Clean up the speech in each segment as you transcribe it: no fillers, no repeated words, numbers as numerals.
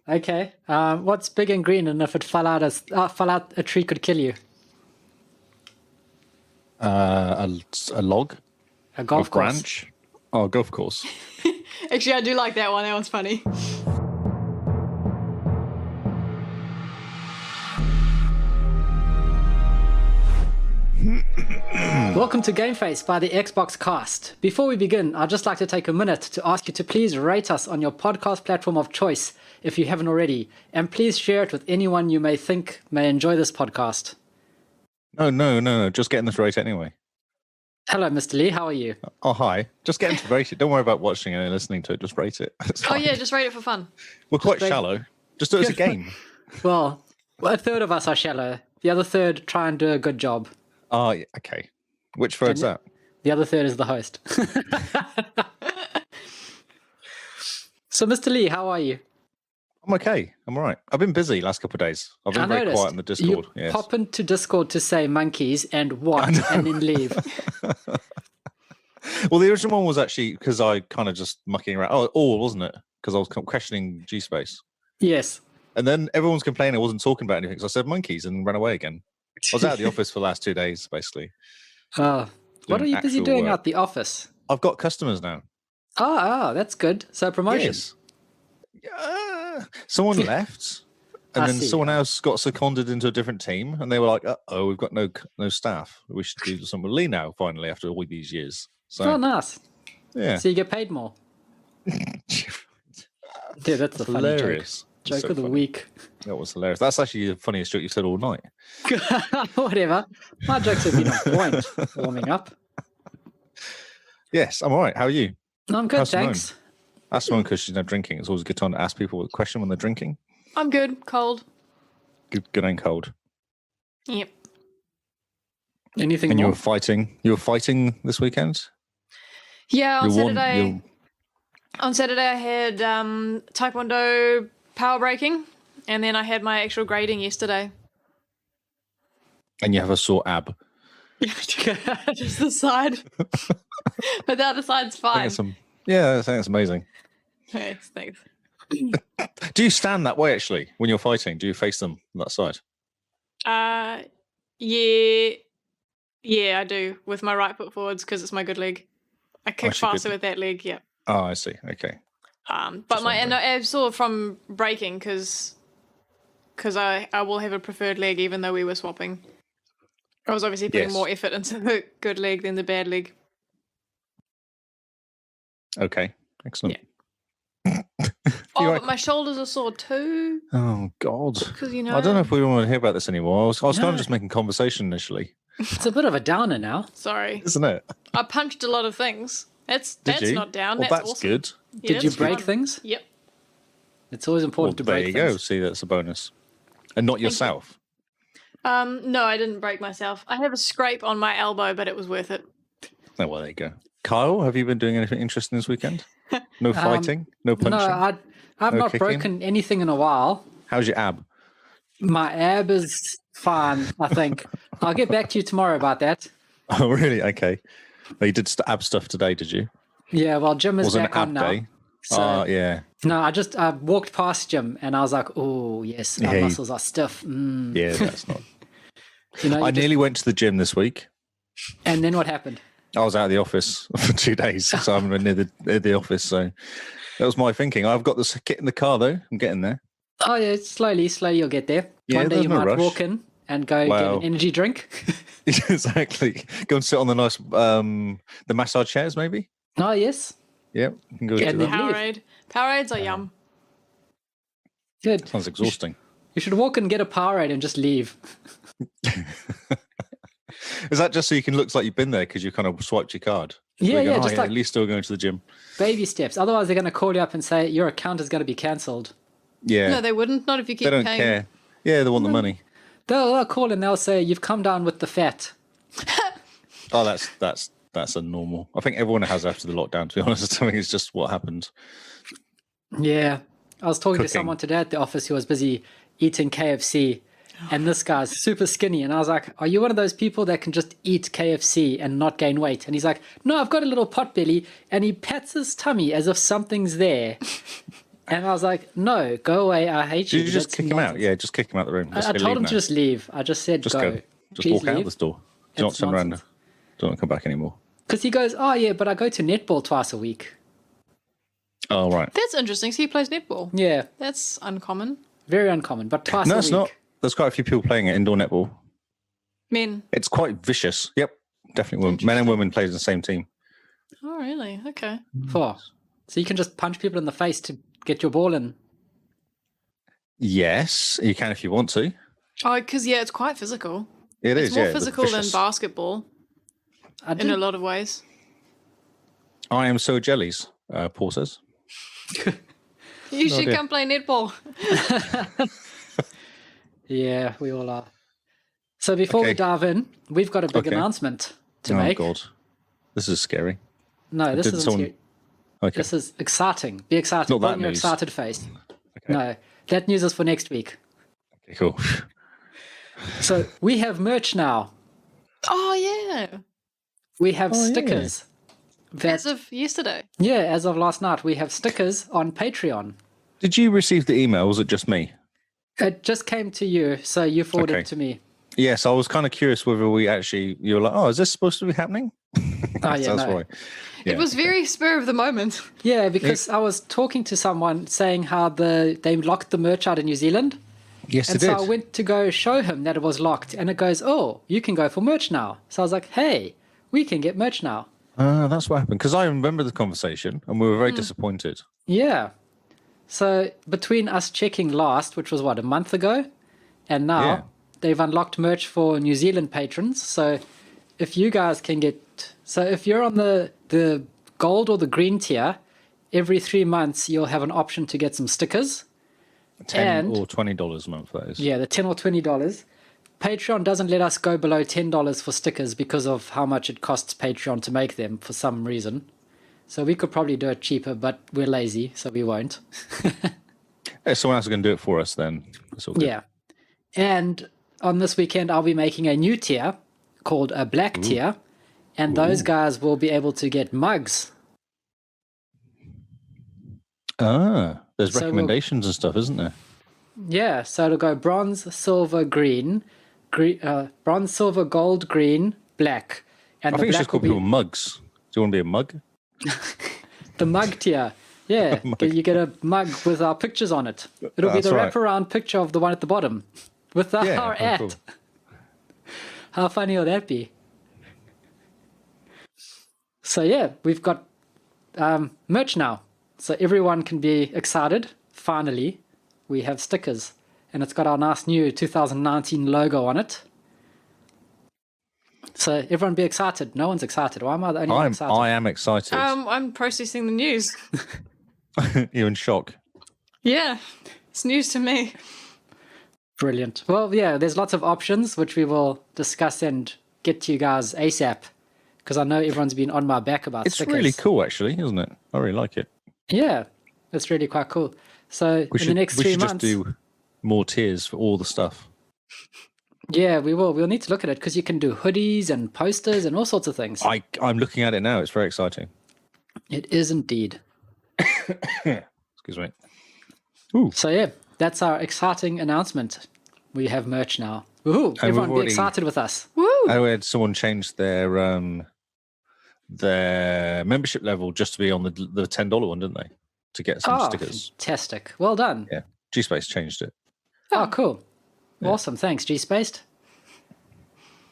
Okay. What's big and green, and if it fell out, a tree could kill you? A log? A golf course. Branch? Oh, a golf course. Actually, I do like that one. That one's funny. Welcome to Game Face by the Xboxcast. Before we begin, I'd just like to take a minute to ask you to please rate us on your podcast platform of choice if you haven't already, and please share it with anyone you may think may enjoy this podcast. No. Just getting this rate anyway. Hello, Mr. Lee. How are you? Oh, hi. Just getting to rate it. Don't worry about watching it and listening to it. Just rate it. Oh, yeah, just rate it for fun. We're quite shallow. Just do it as a game. Well, a third of us are shallow. The other third try and do a good job. Oh, yeah, okay. Which third's that? The other third is the host. So, Mr. Lee, how are you? I'm okay. I'm all right. I've been busy last couple of days. I've been very quiet on the Discord. You pop into Discord to say monkeys and what, and then leave. Well, the original one was actually because I kind of just mucking around. Oh, wasn't it? Because I was questioning G-Space. Yes. And then everyone's complaining I wasn't talking about anything. So I said monkeys and ran away again. I was out of the office for the last 2 days, basically. What are you busy doing at the office? I've got customers now. Oh, that's good. So promotion. Yes. Someone left, and then someone else got seconded into a different team, and they were like, "Uh-oh, we've got no staff. We should do something with Lee now, finally, after all these years." So, oh, nice. Yeah. So you get paid more. Dude, that's a funny hilarious. Joke so of the funny. week. That was hilarious. That's actually the funniest joke you've said all night. Whatever. My jokes have been on point, warming up. Yes, I'm all right. How are you? I'm good, How's Simone? thanks. Ask someone because she's not drinking. It's always a good time to ask people a question when they're drinking. I'm good. Cold. Good and cold. Yep. Anything And more? you were fighting this weekend? Yeah, on You won- Saturday. you- On Saturday, I had Taekwondo power breaking, and then I had my actual grading yesterday. And you have a sore ab. Just the side. But the other side's I fine. think that's amazing. Thanks. Do you stand that way, actually, when you're fighting? Do you face them on that side? Yeah, I do, with my right foot forwards because it's my good leg. I kick Actually, faster good. with that leg, yeah. Oh, I see. Okay. But my abs sore from breaking because I will have a preferred leg even though we were swapping. I was obviously putting more effort into the good leg than the bad leg. Okay. Excellent. Yeah. But my shoulders are sore too. Oh, God. Because I don't know if we want to hear about this anymore. I was kind of just making conversation initially. It's a bit of a downer now. Sorry. Isn't it? I punched a lot of things. That's you? not down. Well, that's awesome. good. Yeah, Did you that's break fun. things? Yep. It's always important to There break you things. go. See, that's a bonus. And not yourself. No, I didn't break myself. I have a scrape on my elbow, but it was worth it. Oh, well, there you go. Kyle, have you been doing anything interesting this weekend? No fighting? No punching? No, I've No not kicking? broken anything in a while. How's your ab? My ab is fine, I think. I'll get back to you tomorrow about that. Oh, really? Okay. Well, you did ab stuff today, did you? Yeah, well, Jim is Was it an back on ab now. day? So, Yeah. no, I walked past Jim and I was like, oh, yes, my muscles are stiff. Yeah, that's not... I nearly went to the gym this week. And then what happened? I was out of the office for 2 days, so I'm near the office. So that was my thinking. I've got this kit in the car, though. I'm getting there. Oh, yeah, slowly you'll get there. Yeah, One day there's you no might rush. walk in and go get an energy drink. Exactly. Go and sit on the nice, the massage chairs, maybe. Oh, yes. Yep. You can go Yeah, do then that. leave. Powerades are yum. Good. Sounds exhausting. You should walk and get a Powerade and just leave. Is that just so you can look like you've been there because you kind of swiped your card? Yeah, So you go, just like at least still going to the gym. baby steps. Otherwise, they're going to call you up and say your account is going to be cancelled. Yeah. No, they wouldn't. Not if you keep They don't paying. care. Yeah, they want the money. They'll call and they'll say you've come down with the fat. Oh, that's a normal. I think everyone has after the lockdown. To be honest, I think it's just what happened. Yeah, I was talking to Cooking. someone today at the office who was busy eating KFC, and this guy's super skinny, and I was like, are you one of those people that can just eat KFC and not gain weight? And he's like, no, I've got a little pot belly, and he pats his tummy as if something's there. And I was like, no, go away. I hate you. Did you just kick him out? Yeah, just kick him out the room. I told him to just leave. I just said, just go. Just walk out the door. Do not turn around. Don't come back anymore. Because he goes, oh, yeah, but I go to netball twice a week. Oh, right. That's interesting. So he plays netball. Yeah. That's uncommon. Very uncommon, but twice a week. No, it's not. There's quite a few people playing it, indoor netball. Men. It's quite vicious. Yep, definitely. Men and women play in the same team. Oh, really? Okay. So you can just punch people in the face to get your ball in. Yes, you can if you want to. Oh, because, it's quite physical. It's more physical than basketball in a lot of ways. I am so jellies, Paul says. You should come play netball. Yeah, we all are. So before we dive in, we've got a big announcement to make. Oh, God. This is scary. No, this isn't scary. Okay. This is exciting. Be excited. Not that Put on your news. excited face. Okay. No, that news is for next week. Okay, cool. So we have merch now. Oh, yeah. We have stickers. As of yesterday. Yeah, as of last night, we have stickers on Patreon. Did you receive the email? Or was it just me? It just came to you, so you forwarded it to me. Yes, I was kind of curious whether you were like, oh, is this supposed to be happening? That's why. Yeah, it was very spur of the moment. Yeah, because I was talking to someone saying how they locked the merch out in New Zealand. Yes, and they did. So I went to go show him that it was locked, and it goes, oh, you can go for merch now. So I was like, hey, we can get merch now. That's what happened. Because I remember the conversation, and we were very disappointed. Yeah. So between us checking last, which was a month ago, and now they've unlocked merch for New Zealand patrons. So if you guys can if you're on the gold or the green tier, every 3 months you'll have an option to get some stickers. $10 or $20 a month, that is. Yeah, the $10 or $20. Patreon doesn't let us go below $10 for stickers because of how much it costs Patreon to make them for some reason. So we could probably do it cheaper, but we're lazy, so we won't. If someone else is going to do it for us, then it's all good. Yeah. And on this weekend, I'll be making a new tier called a black tier, and those guys will be able to get mugs. There's recommendations and stuff, isn't there? Yeah, so it'll go bronze, silver, bronze, silver, gold, green, black. And I think it's just called people mugs. Do you want to be a mug? The mug tier. Yeah, you get a mug with our pictures on it. It'll be the wraparound picture of the one at the bottom with our ad. Cool. How funny will that be? So yeah, we've got merch now. So everyone can be excited. Finally, we have stickers. And it's got our nice new 2019 logo on it. So everyone be excited. No one's excited. Why am I the only one excited? I am excited. I'm processing the news. You're in shock. Yeah, it's news to me. Brilliant. Well, yeah, there's lots of options, which we will discuss and get to you guys ASAP. Because I know everyone's been on my back about stickers. It's really cool, actually, isn't it? I really like it. Yeah, it's really quite cool. So in the next 3 months... We should just do more tiers for all the stuff. Yeah, we will. We'll need to look at it because you can do hoodies and posters and all sorts of things. I'm looking at it now. It's very exciting. It is indeed. Excuse me. Ooh. So yeah, that's our exciting announcement. We have merch now. Woohoo! Everyone be excited with us. Woo! I had someone change their membership level just to be on the $10 one, didn't they? To get some stickers. Fantastic. Well done. Yeah. G-Space changed it. Oh, cool. Yeah. Awesome. Thanks, G-Spaced.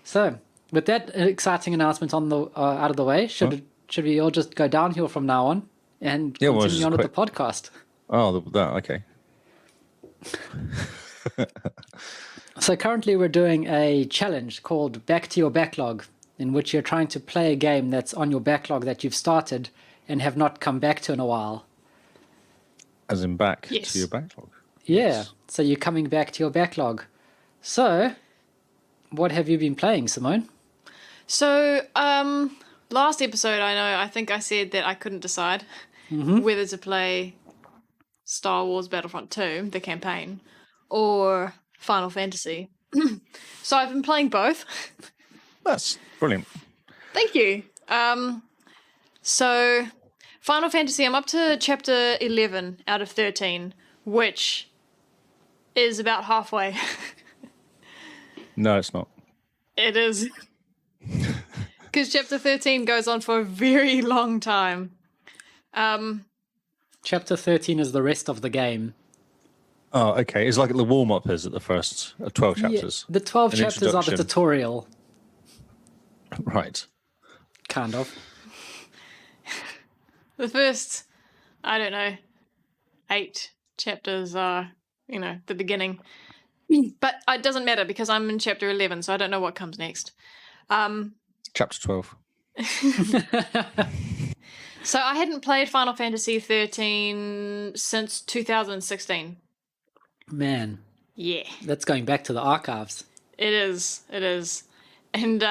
So, with that exciting announcement on the out of the way, should we all just go downhill from now on and continue on with the podcast? Oh, okay. So currently we're doing a challenge called Back to Your Backlog, in which you're trying to play a game that's on your backlog that you've started and have not come back to in a while. As in back to your backlog? Yeah, yes. So you're coming back to your backlog. So, what have you been playing, Simone? So, last episode, I think I said that I couldn't decide whether to play Star Wars Battlefront 2, the campaign, or Final Fantasy. So I've been playing both. That's brilliant. Thank you. So Final Fantasy, I'm up to chapter 11 out of 13, which is about halfway. No, it's not. It is. Because chapter 13 goes on for a very long time. Chapter 13 is the rest of the game. Oh, okay. It's like the warm-up is at the first 12 chapters. Yeah, the 12 chapters are the tutorial. Right. Kind of. The first, I don't know, 8 chapters are, the beginning. But it doesn't matter because I'm in chapter 11, so I don't know what comes next. Chapter 12. So I hadn't played Final Fantasy 13 since 2016. Man. Yeah. That's going back to the archives. It is. And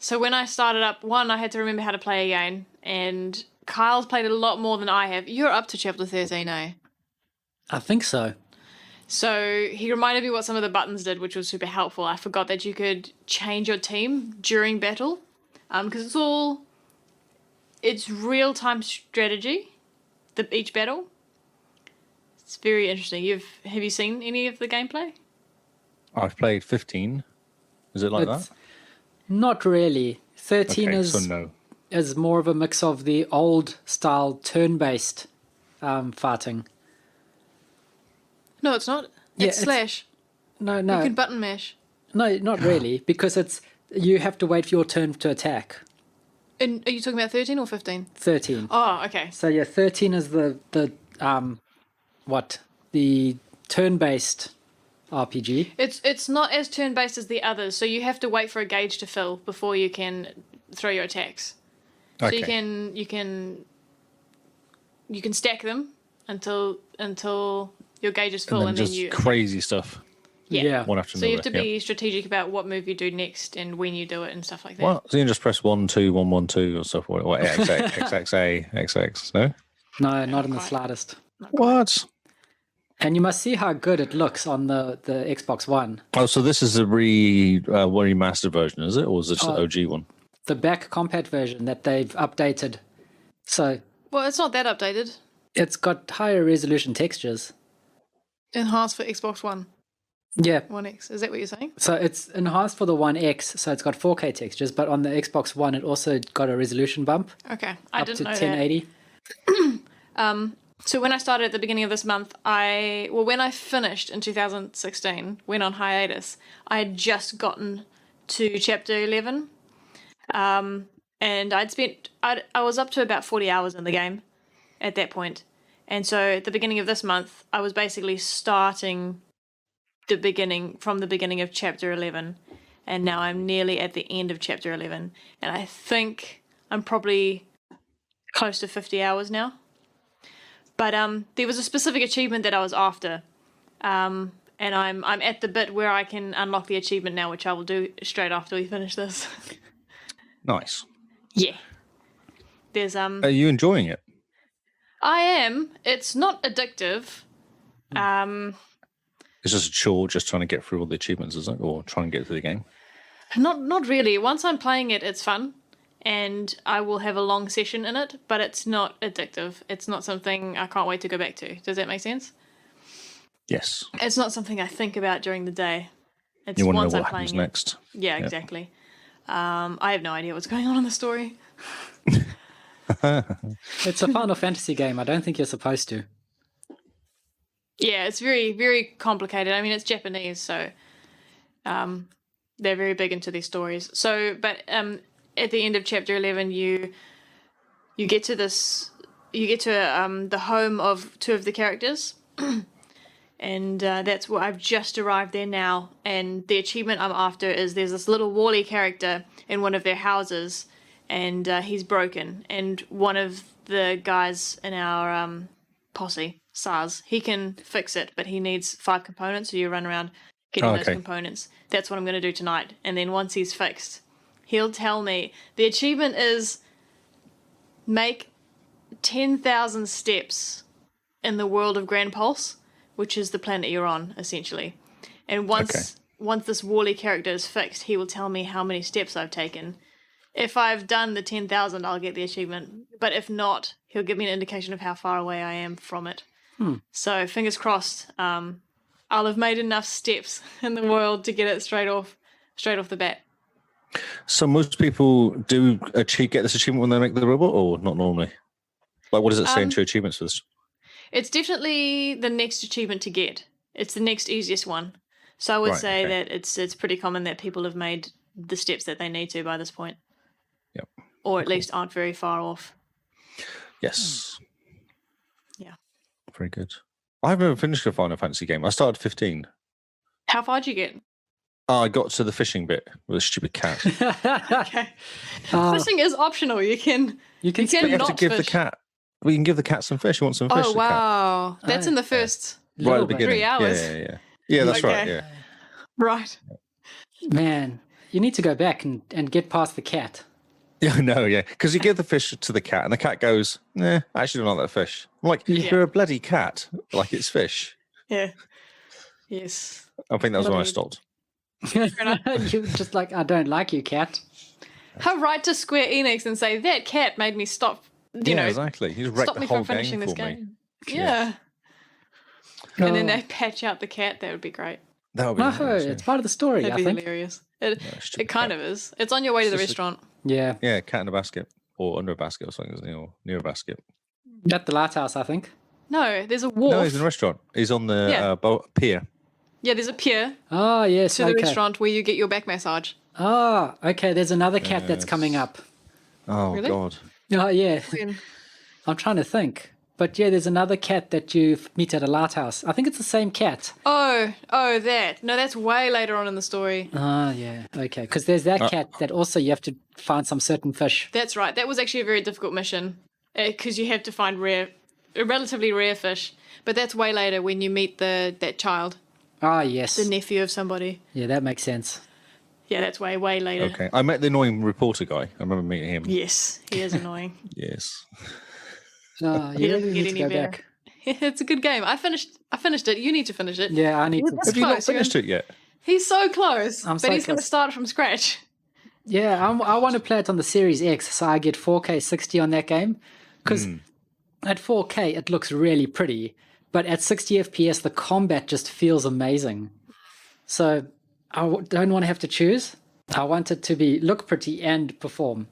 so when I started up, I had to remember how to play again, and Kyle's played a lot more than I have. You're up to chapter 13, eh? I think so. So he reminded me what some of the buttons did, which was super helpful. I forgot that you could change your team during battle, because it's real-time strategy, each battle. It's very interesting. Have you seen any of the gameplay? I've played 15. Is it like that? Not really. 13 okay, is more of a mix of the old style turn-based fighting. No, it's not. It's slash. No. You can button mash. No, not really, because you have to wait for your turn to attack. And are you talking about 13 or 15? 13. Oh, okay. So yeah, 13 is the turn-based RPG. It's not as turn-based as the others, so you have to wait for a gauge to fill before you can throw your attacks. Okay. So you can stack them until your gauge is full, and then you crazy stuff. Yeah. One after so you have another, to be strategic about what move you do next and when you do it and stuff like that. Well, so you can just press 1, 2, 1, 1, 2 or stuff. What XX, XXA, XX? No. No, not in the slightest. What? And you must see how good it looks on the Xbox One. Oh, so this is a remastered version, is it? Or is it the OG one? The back compat version that they've updated. So. Well, it's not that updated. It's got higher resolution textures. Enhanced for Xbox One. Yeah. One X. Is that what you're saying? So it's enhanced for the One X, so it's got 4K textures, but on the Xbox One it also got a resolution bump. Okay. I didn't know that. Up to 1080. So when I started at the beginning of this month, when I finished in 2016, went on hiatus, I had just gotten to chapter 11. And I was up to about 40 hours in the game at that point. And so at the beginning of this month, I was basically starting from the beginning of chapter 11. And now I'm nearly at the end of chapter 11. And I think I'm probably close to 50 hours now. But there was a specific achievement that I was after. And I'm at the bit where I can unlock the achievement now, which I will do straight after we finish this. Nice. Yeah. There's Are you enjoying it? I am. It's not addictive. It's just a chore, just trying to get through all the achievements, is it? Or trying to get through the game? Not really. Once I'm playing it, it's fun. And I will have a long session in it, but it's not addictive. It's not something I can't wait to go back to. Does that make sense? Yes. It's not something I think about during the day. It's you want once to know what I'm happens playing next. Yeah, exactly. I have no idea what's going on in the story. It's a Final Fantasy game. I don't think you're supposed to. Yeah, it's very, very complicated. I mean, it's Japanese, so they're very big into these stories. So, but at the end of chapter 11, you get to the home of 2 of the characters, and that's where I've just arrived there now. And the achievement I'm after is there's this little Wally character in one of their houses, and he's broken. And one of the guys in our posse, Saz, he can fix it, but he needs 5 components, so you run around getting those components. That's what I'm going to do tonight. And then once he's fixed, he'll tell me. The achievement is make 10,000 steps in the world of Grand Pulse, which is the planet you're on, essentially. And once this Wally character is fixed, he will tell me how many steps I've taken if I've done the 10,000, I'll get the achievement. But if not, he'll give me an indication of how far away I am from it. So fingers crossed. I'll have made enough steps in the world to get it straight off the bat. So most people do get this achievement when they make the robot, or not normally? Like, what does it say in 2 achievements for this? It's definitely the next achievement to get. It's the next easiest one. So I would say that it's pretty common that people have made the steps that they need to by this point. Yep. Or at least aren't very far off. Yes. Yeah. Very good. I've never finished a Final Fantasy game. I started 15. How far did you get? I got to the fishing bit with a stupid cat. Okay. Fishing is optional. You can you have to give fish. the cat. We can give the cat some fish. You want some fish? Oh wow, that's in the first right at the beginning. 3 hours. Yeah, that's right. Yeah. Right. Man, you need to go back and get past the cat. Yeah, I know, yeah. Because you give the fish to the cat and the cat goes, nah, I actually don't like that fish. I'm like, you're a bloody cat. Like, it's fish. Yeah. Yes. I think that was when I stopped. You just like, I don't like you, cat. How right to Square Enix and say, that cat made me stop, you know. Exactly. He just wrecked the whole game for me. Yeah. And then they patch out the cat. That would be great. That would be nice, it's part of the story, That'd I be think. hilarious. It kind of is. It's on your way to the restaurant. Yeah. Yeah, cat in a basket. Or under a basket or something, isn't he? Or near a basket. At the lighthouse, I think. No, there's a wharf. No, he's in a restaurant. He's on the pier. Yeah, there's a pier. Oh, yes. To the restaurant where you get your back massage. Oh, okay. There's another cat that's coming up. Oh, really? God. Oh, yeah. I'm trying to think. But yeah, there's another cat that you meet at a lighthouse. I think it's the same cat. Oh, that. No, that's way later on in the story. Oh, yeah. Okay. Because there's that cat that also you have to find some certain fish. That's right. That was actually a very difficult mission because you have to find relatively rare fish. But that's way later when you meet that child. Ah, yes. The nephew of somebody. Yeah, that makes sense. Yeah, that's way later. Okay. I met the annoying reporter guy. I remember meeting him. Yes, he is annoying. Yes. No, you really need to go back. It's a good game. I finished it. You need to finish it. Yeah, I need to. Have you not finished it yet? He's so close, but he's going to start from scratch. Yeah, I want to play it on the Series X, so I get 4K 60 on that game. Because at 4K, it looks really pretty. But at 60 FPS, the combat just feels amazing. So I don't want to have to choose. I want it to look pretty and perform.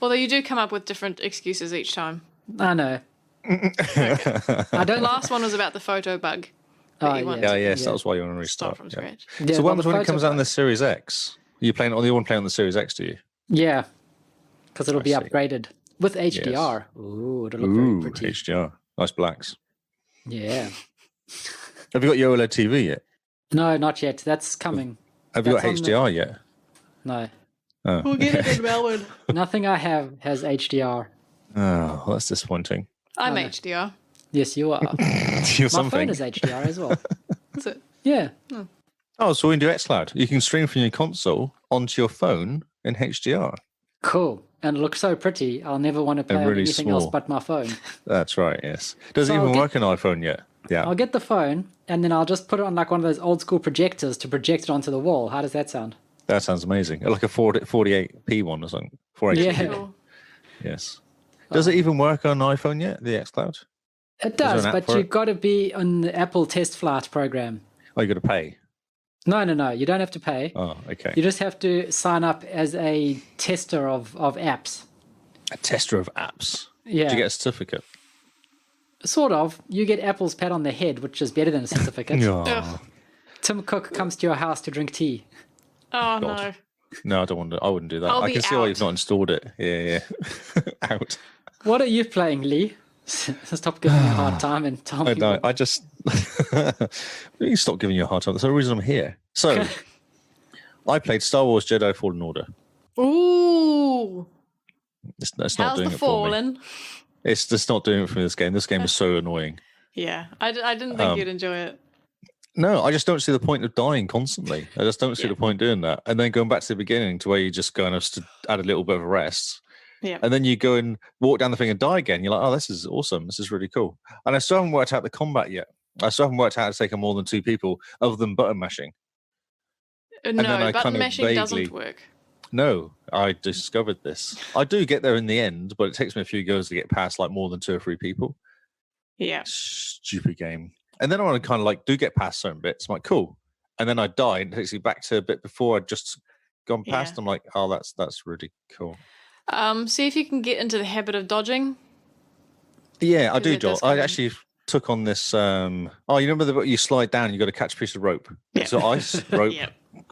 Although you do come up with different excuses each time. I know. The last one was about the photo bug. That was why you want to restart. Start from scratch. Yeah, so when it comes out on the Series X, you playing on the one playing on the Series X, do you? Yeah, because it'll be upgraded with HDR. Yes. Ooh, it'll look very pretty. HDR, nice blacks. Yeah. Have you got your OLED TV yet? No, not yet. That's coming. Have you got HDR yet? No. Oh, we'll get it in Melbourne. Nothing I have has HDR. Oh, well, that's disappointing. I'm HDR. Yes, you are. You're My phone is HDR as well. Is it? Yeah. Oh, so we can do xCloud. You can stream from your console onto your phone in HDR. Cool. And it looks so pretty. I'll never want to play on anything else but my phone. That's right, yes. Does it even work on iPhone yet? Yeah. I'll get the phone, and then I'll just put it on like one of those old school projectors to project it onto the wall. How does that sound? That sounds amazing. Like a 48p one or something. 480p. Yeah. Yes. Does it even work on iPhone yet, the xCloud? It does, but you've got to be on the Apple Test Flight program. Oh, you got to pay? No. You don't have to pay. Oh, okay. You just have to sign up as a tester of apps. A tester of apps? Yeah. Do you get a certificate? Sort of. You get Apple's pat on the head, which is better than a certificate. Oh. Tim Cook comes to your house to drink tea. Oh, God. no. No, I don't want to. I wouldn't do that. I can see why you've not installed it. Yeah. Out. What are you playing, Lee? Stop giving me a hard time and tell me. No, I just... You stop giving you a hard time. That's the reason I'm here. So, I played Star Wars Jedi Fallen Order. Ooh. It's not How's doing the it for me. Fallen? It's just not doing it for me, this game. This game is so annoying. Yeah, I didn't think you'd enjoy it. No, I just don't see the point of dying constantly. I just don't see the point doing that. And then going back to the beginning to where you just kind of add a little bit of a rest. Yeah. And then you go and walk down the thing and die again. You're like, oh, this is awesome. This is really cool. And I still haven't worked out the combat yet. I still haven't worked out how to take on more than 2 people other than button mashing. No, button mashing doesn't work. No, I discovered this. I do get there in the end, but it takes me a few goes to get past like more than 2 or 3 people. Yeah. Stupid game. And then I want to kind of like do get past certain bits. I'm like, cool. And then I die and it takes me back to a bit before I'd just gone past. I'm like, oh, that's really cool. See if you can get into the habit of dodging. Yeah, I do, Joel. I actually took on this. You remember you slide down, you got to catch a piece of rope. Yep. So ice, rope,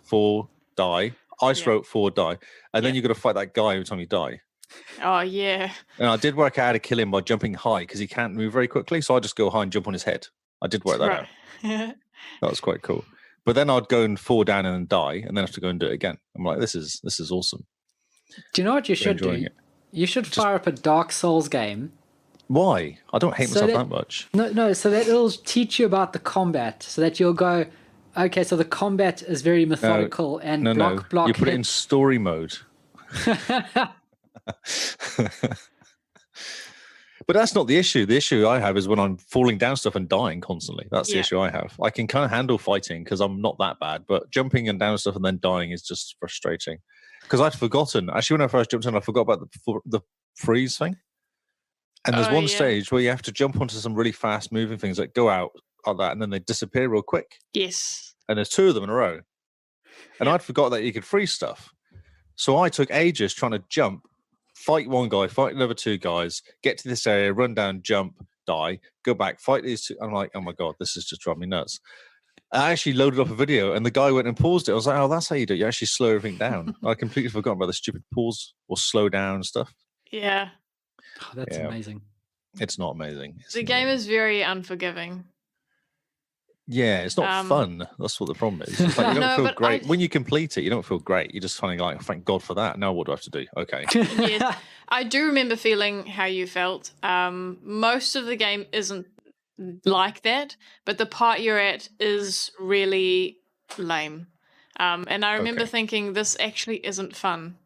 fall, die. Ice, rope, fall, die. And then you got to fight that guy every time you die. Oh, yeah. And I did work out how to kill him by jumping high because he can't move very quickly. So I just go high and jump on his head. I did work that out. That was quite cool. But then I'd go and fall down and then die and then have to go and do it again. I'm like, this is awesome. Do you know what you should do? You should fire up a Dark Souls game. Why? I don't hate myself that much. No, so that it'll teach you about the combat so that you'll go, okay, so the combat is very methodical and block. You put it in story mode. But that's not the issue. The issue I have is when I'm falling down stuff and dying constantly. That's the issue I have. I can kind of handle fighting because I'm not that bad, but jumping and down stuff and then dying is just frustrating. Because I'd forgotten. Actually, when I first jumped in, I forgot about the freeze thing. And there's one stage where you have to jump onto some really fast moving things that go out like that and then they disappear real quick. Yes. And there's 2 of them in a row. And I'd forgot that you could freeze stuff. So I took ages trying to jump, fight one guy, fight another 2 guys, get to this area, run down, jump, die, go back, fight these 2. I'm like, oh my God, this is just driving me nuts. I actually loaded up a video and the guy went and paused it. I was like, oh, that's how you do it. You actually slow everything down. I completely forgot about the stupid pause or slow down stuff. Yeah. Oh, that's amazing. It's not amazing. The game is very unforgiving. Yeah, it's not fun. That's what the problem is. It's like you don't feel great. When you complete it, you don't feel great. You're just kind of like, thank God for that. Now what do I have to do? Okay. Yes. I do remember feeling how you felt. Most of the game isn't like that, but the part you're at is really lame. And I remember thinking, this actually isn't fun.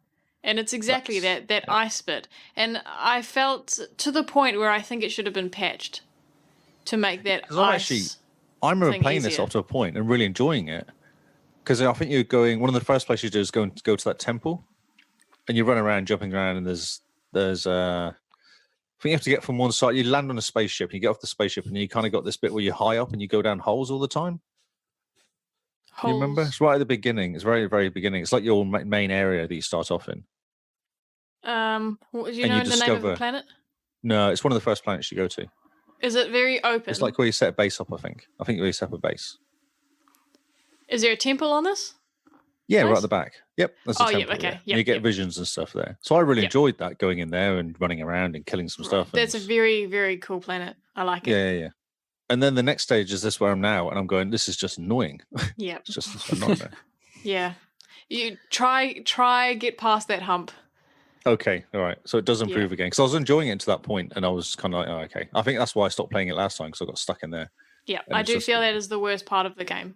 And it's exactly that ice bit. And I felt to the point where I think it should have been patched to make that ice. I remember playing this up to a point and really enjoying it because I think you're going. One of the first places you do is go to that temple, and you run around, jumping around, and there's. I think you have to get from one side. You land on a spaceship, and you get off the spaceship, and you kind of got this bit where you're high up and you go down holes all the time. Holes. You remember? It's right at the beginning. It's very, very beginning. It's like your main area that you start off in. Do you know the name of the planet? No, it's one of the first planets you go to. Is it very open? It's like where you set a base up, I think. I think where you set up a base. Is there a temple on this? Yeah, right at the back. Yep. There's a temple, yeah, okay. Yeah. You get visions and stuff there. So I really enjoyed that, going in there and running around and killing some stuff. That's a very, very cool planet. I like it. Yeah. And then the next stage is this where I'm now, and I'm going, this is just annoying. Yeah. It's just a nightmare. Yeah. You try get past that hump. Okay, all right. So it does improve again. Because I was enjoying it to that point, and I was kind of like, oh, okay. I think that's why I stopped playing it last time, because I got stuck in there. Yeah, I do feel that is the worst part of the game.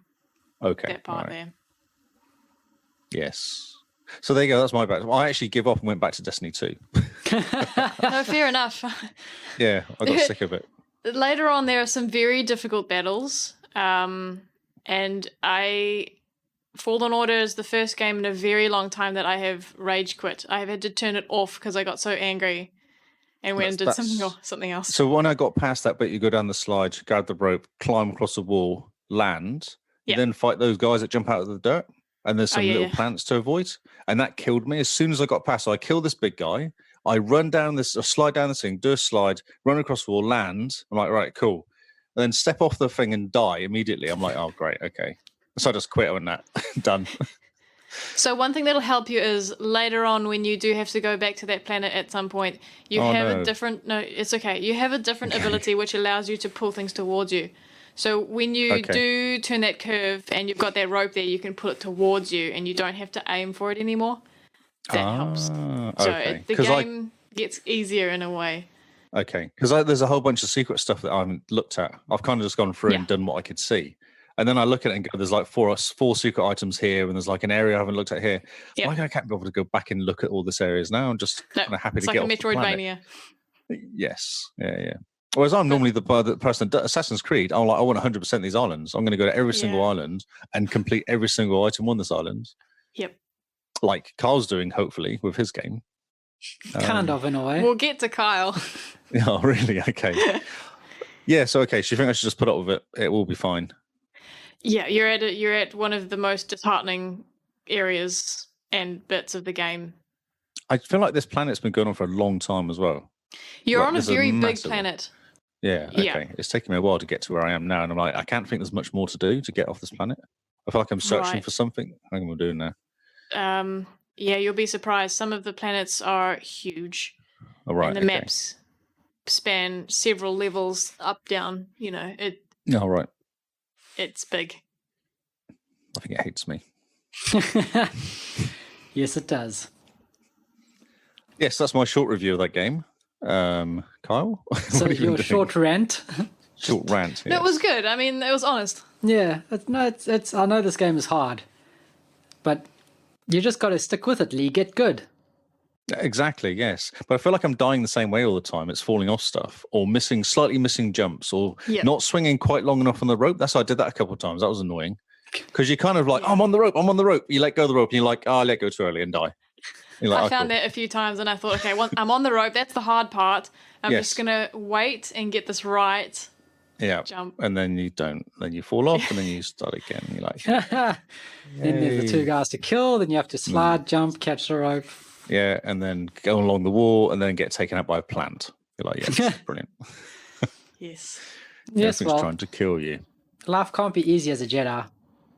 Okay. That part there. Yes. So there you go. That's my back. I actually give up and went back to Destiny 2. No, fair enough. Yeah, I got sick of it. Later on, there are some very difficult battles. And Fallen Order is the first game in a very long time that I have rage quit. I have had to turn it off because I got so angry and went and did something else. So when I got past that bit, you go down the slide, grab the rope, climb across the wall, land, then fight those guys that jump out of the dirt. And there's some little plants to avoid. And that killed me. As soon as I got past, so I kill this big guy. I run down this, or slide down this thing, do a slide, run across the wall, land. I'm like, right, cool. And then step off the thing and die immediately. I'm like, oh, great, okay. So I just quit on that. Done. So one thing that'll help you is later on when you do have to go back to that planet at some point, you have a different... No, it's okay. You have a different ability which allows you to pull things towards you. So when you do turn that curve and you've got that rope there, you can pull it towards you and you don't have to aim for it anymore. That helps. So the game gets easier in a way. Okay. Because there's a whole bunch of secret stuff that I haven't looked at. I've kind of just gone through and done what I could see. And then I look at it and go, there's like four secret items here, and there's like an area I haven't looked at here. Yep. Why I can't be able to go back and look at all these areas now? I'm just kind of happy to get off the planet. It's like a Metroidvania. Yes. Yeah. Whereas I'm normally the person that Assassin's Creed, I'm like, I want 100% these islands. I'm going to go to every single island and complete every single item on this island. Yep. like Kyle's doing, hopefully, with his game. Kind of, in a way. We'll get to Kyle. Oh, really? Okay. Yeah, so okay, so you think I should just put up with it? It will be fine. Yeah, you're at one of the most disheartening areas and bits of the game. I feel like this planet's been going on for a long time as well. You're on a very big planet. Yeah, okay. It's taken me a while to get to where I am now, and I'm like, I can't think there's much more to do to get off this planet. I feel like I'm searching for something. I think we're doing now. Yeah, you'll be surprised. Some of the planets are huge. Oh, right, and the maps span several levels up, down. You know, right. It's big. I think it hates me. Yes, it does. Yes, that's my short review of that game. Kyle? So your short rant? Short rant, yes. It was good. I mean, it was honest. Yeah. It's. I know this game is hard, but you just got to stick with it, Lee. Get good. Exactly, yes. But I feel like I'm dying the same way all the time. It's falling off stuff or slightly missing jumps or not swinging quite long enough on the rope. That's why I did that a couple of times. That was annoying. Because you're kind of like, I'm on the rope. You let go of the rope and you're like, I let go too early and die. Like, I found that a few times and I thought, okay, I'm on the rope. That's the hard part. I'm just going to wait and get this right. Yeah. Jump. And then you don't. Then you fall off and then you start again. You're like, then there's the two guys to kill. Then you have to slide, jump, catch the rope. Yeah. And then go along the wall and then get taken out by a plant. You're like, yeah, brilliant. Yes. Yes, Everything's trying to kill you. Life can't be easy as a Jedi.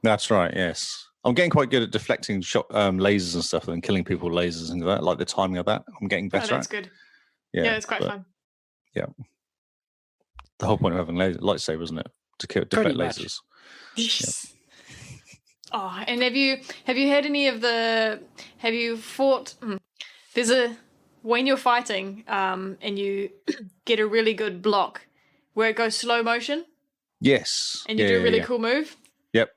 That's right, yes. I'm getting quite good at deflecting lasers and stuff and killing people with lasers and that, like the timing of that. I'm getting better at. That's good. Yeah, it's quite fun. Yeah. The whole point of having lightsabers, isn't it? To deflect lasers. Yes. Yep. Oh, and have you had any of have you fought when you're fighting and you get a really good block where it goes slow motion? Yes. And you do a really cool move? Yep.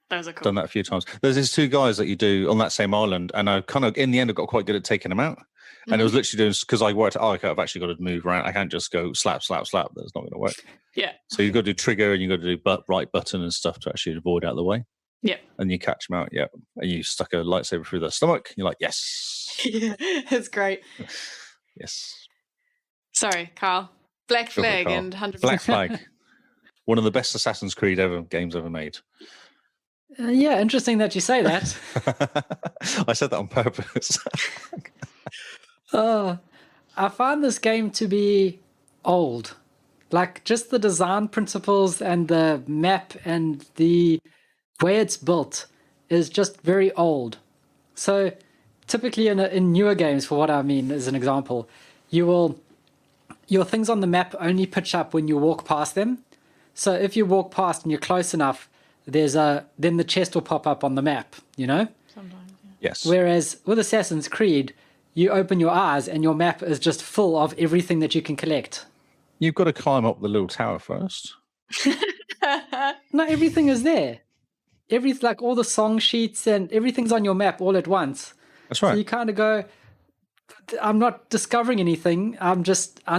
Those are cool. Done that a few times. There's these two guys that you do on that same island, and I kind of, in the end, I got quite good at taking them out. And it was literally doing, because I worked, okay, I've actually got to move around. I can't just go slap, slap, slap. That's not going to work. Yeah. So you've got to do trigger and you've got to do right button and stuff to actually avoid out of the way. Yeah. And you catch them out, yeah. And you stuck a lightsaber through their stomach. You're like, yes. Yeah, it's great. Yes. Sorry, Kyle. Black Flag and 100%. Black Flag. One of the best Assassin's Creed games ever made. Yeah, interesting that you say that. I said that on purpose. I find this game to be old. Like, just the design principles and the map and the way it's built is just very old. So typically in newer games, for what I mean as an example, your things on the map only pitch up when you walk past them. So if you walk past and you're close enough, then the chest will pop up on the map, you know? Sometimes, yeah. Yes. Whereas with Assassin's Creed, you open your eyes and your map is just full of everything that you can collect. You've got to climb up the little tower first. No, everything is there. Like all the song sheets and everything's on your map all at once. That's right. So you kind of go, I'm not discovering anything. I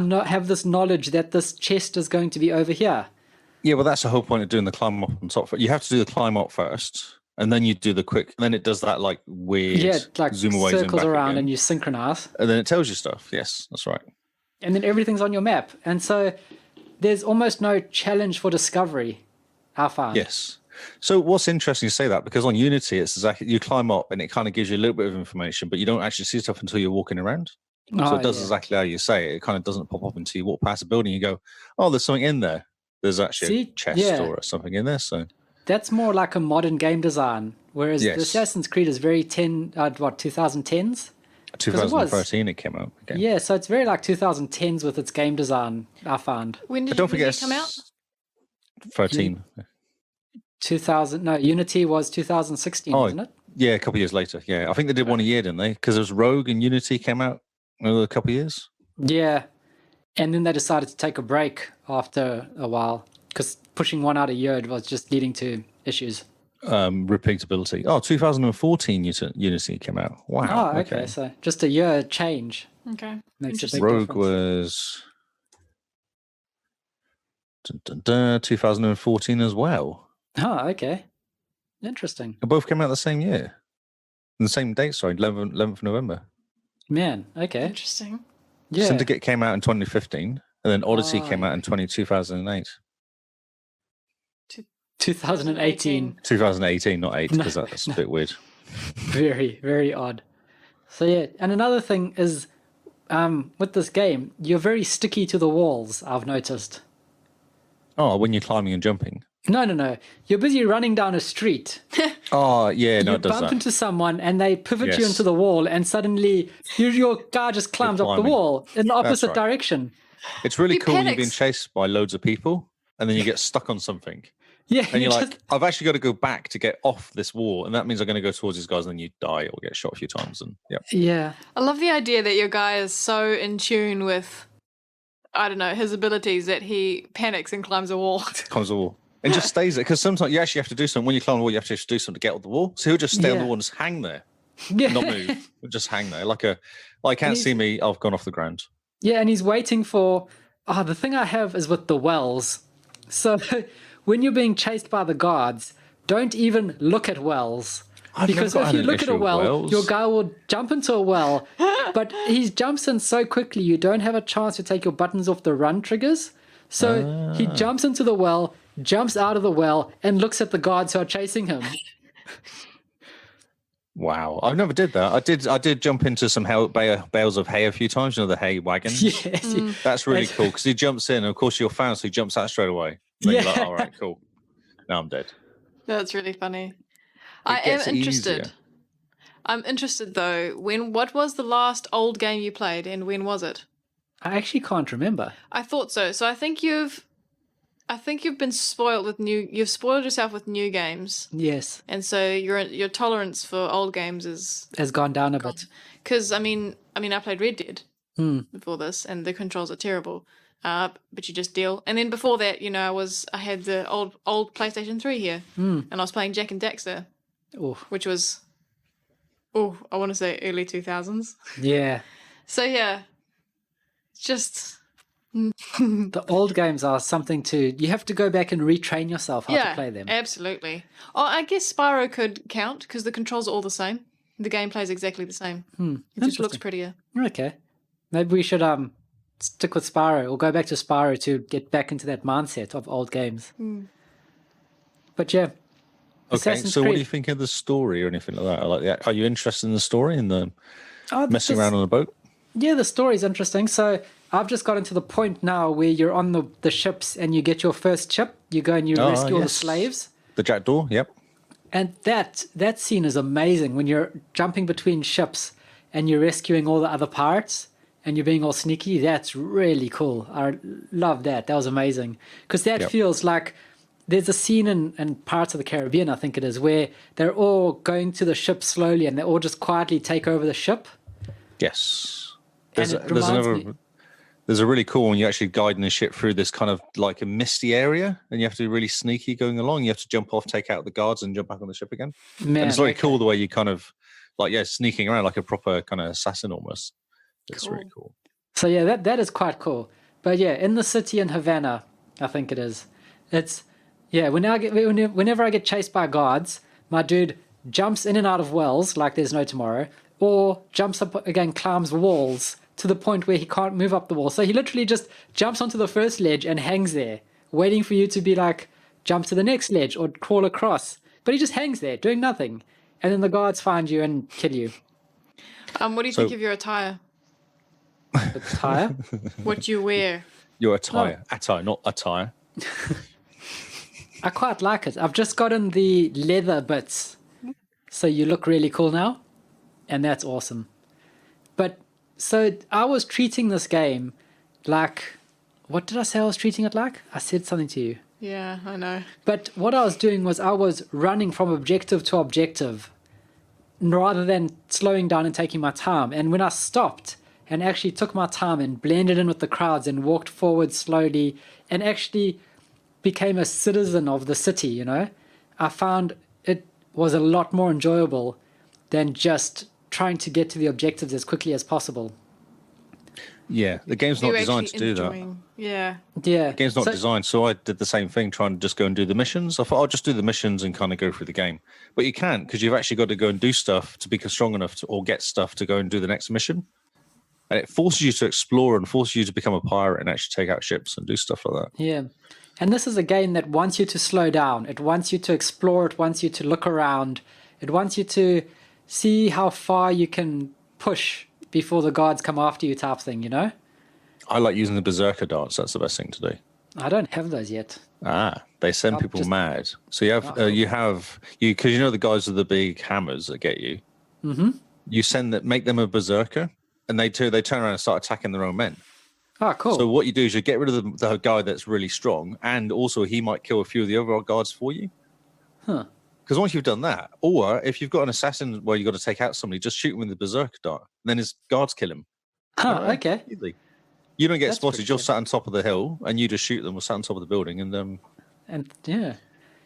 not have this knowledge that this chest is going to be over here. Yeah, well, that's the whole point of doing the climb up on top. You have to do the climb up first, and then you do the quick. And then it does that like weird like zoom away, circles zoom back around, again. and you synchronize. And then it tells you stuff. Yes, that's right. And then everything's on your map, and so there's almost no challenge for discovery. I found. Yes. So what's interesting, you say that, because on Unity, it's exactly, you climb up and it kind of gives you a little bit of information, but you don't actually see stuff until you're walking around. So it does exactly how you say it. It kind of doesn't pop up until you walk past a building. You go, oh, there's something in there. There's actually a chest or something in there. So that's more like a modern game design, whereas the Assassin's Creed is very 2010s? 2013 it came out. Okay. Yeah, so it's very like 2010s with its game design, I found. When did it come out? 13. Unity was 2016, wasn't it? Yeah, a couple of years later. Yeah, I think they did one a year, didn't they? Because there was Rogue and Unity came out another couple of years. Yeah, and then they decided to take a break after a while because pushing one out a year was just leading to issues. Repeatability. 2014 Unity came out. Wow. Oh, okay. So just a year change. Okay. Makes a big Rogue difference. was 2014 as well. Oh, okay. Interesting. They both came out the same year. The same date, sorry, 11th November. Man, okay. Interesting. Yeah. Syndicate came out in 2015, and then Odyssey came out in 2008. 2018. 2018, not 8, because that's a bit weird. Very, very odd. So yeah, and another thing is, with this game, you're very sticky to the walls, I've noticed. Oh, when you're climbing and jumping? No. You're busy running down a street. Oh, yeah, no, you it does bump that. into someone and they pivot you into the wall, and suddenly your guy just climbs up the wall in the opposite direction. It's really cool when you're being chased by loads of people and then you get stuck on something. Yeah. And you're like, I've actually got to go back to get off this wall. And that means I'm going to go towards these guys, and then you die or get shot a few times. And yeah. I love the idea that your guy is so in tune with, I don't know, his abilities that he panics and climbs a wall. Climbs a wall. And just stays there. Because sometimes you actually have to do something. When you climb the wall, you have to do something to get off the wall. So he'll just stay on the wall and just hang there. Yeah. Not move. Just hang there. Like can't see me, I've gone off the ground. Yeah, and he's waiting for... the thing I have is with the wells. So when you're being chased by the guards, don't even look at wells. Because if you look at a well, your guy will jump into a well, but he jumps in so quickly you don't have a chance to take your buttons off the run triggers. So he jumps into the well, jumps out of the well, and looks at the guards who are chasing him. Wow, I've never did that. I did jump into some bales of hay a few times. You know, the hay wagons. Yes, that's really cool because he jumps in, and of course you're found, so he jumps out straight away. And you're like, all right, cool. Now I'm dead. That's really funny. I am interested. Easier. I'm interested though. What was the last old game you played, and when was it? I actually can't remember. I thought so. So I think you've been spoiled with you've spoiled yourself with new games. Yes. And so your tolerance for old games has gone down a bit. Because I played Red Dead before this, and the controls are terrible. But you just deal. And then before that, I had the old PlayStation 3 here, and I was playing Jak and Daxter, which was, I want to say early 2000s. Yeah. So yeah, just. The old games are something you have to go back and retrain yourself how to play them. Absolutely. Oh, I guess Spyro could count because the controls are all the same. The gameplay is exactly the same. It just looks prettier. Okay. Maybe we should stick with Spyro or go back to Spyro to get back into that mindset of old games. But yeah. Okay, so what do you think of the story or anything like that? Are you interested in the story and the messing around on a boat? Yeah, the story's interesting. So I've just gotten to the point now where you're on the ships and you get your first ship. You go and you rescue all the slaves. The jackdaw, yep. And that scene is amazing when you're jumping between ships and you're rescuing all the other pirates and you're being all sneaky. That's really cool. I love that. That was amazing. Because that feels like there's a scene in Pirates of the Caribbean, I think it is, where they're all going to the ship slowly and they all just quietly take over the ship. Yes. There's a really cool one. You're actually guiding the ship through this kind of like a misty area, and you have to be really sneaky going along. You have to jump off, take out the guards, and jump back on the ship again. Man, and it's very cool the way you kind of sneaking around like a proper kind of assassin almost. It's really cool. So yeah, that is quite cool. But yeah, in the city in Havana, I think it is. It's whenever I get chased by guards, my dude jumps in and out of wells like there's no tomorrow, or jumps up again, climbs walls to the point where he can't move up the wall. So he literally just jumps onto the first ledge and hangs there, waiting for you to be like, jump to the next ledge or crawl across. But he just hangs there, doing nothing. And then the guards find you and kill you. What do you think of your attire? Attire? What you wear. Your attire. Attire, not attire. I quite like it. I've just gotten the leather bits. So you look really cool now. And that's awesome. But so I was treating this game like, what did I say I was treating it like? I said something to you. Yeah, I know. But what I was doing was I was running from objective to objective rather than slowing down and taking my time. And when I stopped and actually took my time and blended in with the crowds and walked forward slowly and actually became a citizen of the city, I found it was a lot more enjoyable than just trying to get to the objectives as quickly as possible. Yeah, the game's not designed to do that. Yeah. Yeah. The game's not designed, so I did the same thing, trying to just go and do the missions. I thought I'll just do the missions and kind of go through the game. But you can't, because you've actually got to go and do stuff to become strong enough to, or get stuff to go and do the next mission. And it forces you to explore and forces you to become a pirate and actually take out ships and do stuff like that. Yeah. And this is a game that wants you to slow down. It wants you to explore. It wants you to look around. It wants you to see how far you can push before the guards come after you type thing, you know? I like using the berserker darts. That's the best thing to do. I don't have those yet. They send people mad. So you have because you know the guys with the big hammers that get you. Mm-hmm. You make them a berserker, and they turn around and start attacking their own men. Oh, cool. So what you do is you get rid of the guy that's really strong, and also he might kill a few of the other guards for you. Huh. Because once you've done that, or if you've got an assassin where you've got to take out somebody, just shoot him with the berserker dart, and then his guards kill him. Okay. You don't get spotted. You're sat on top of the hill, and you just shoot them or sat on top of the building, and yeah.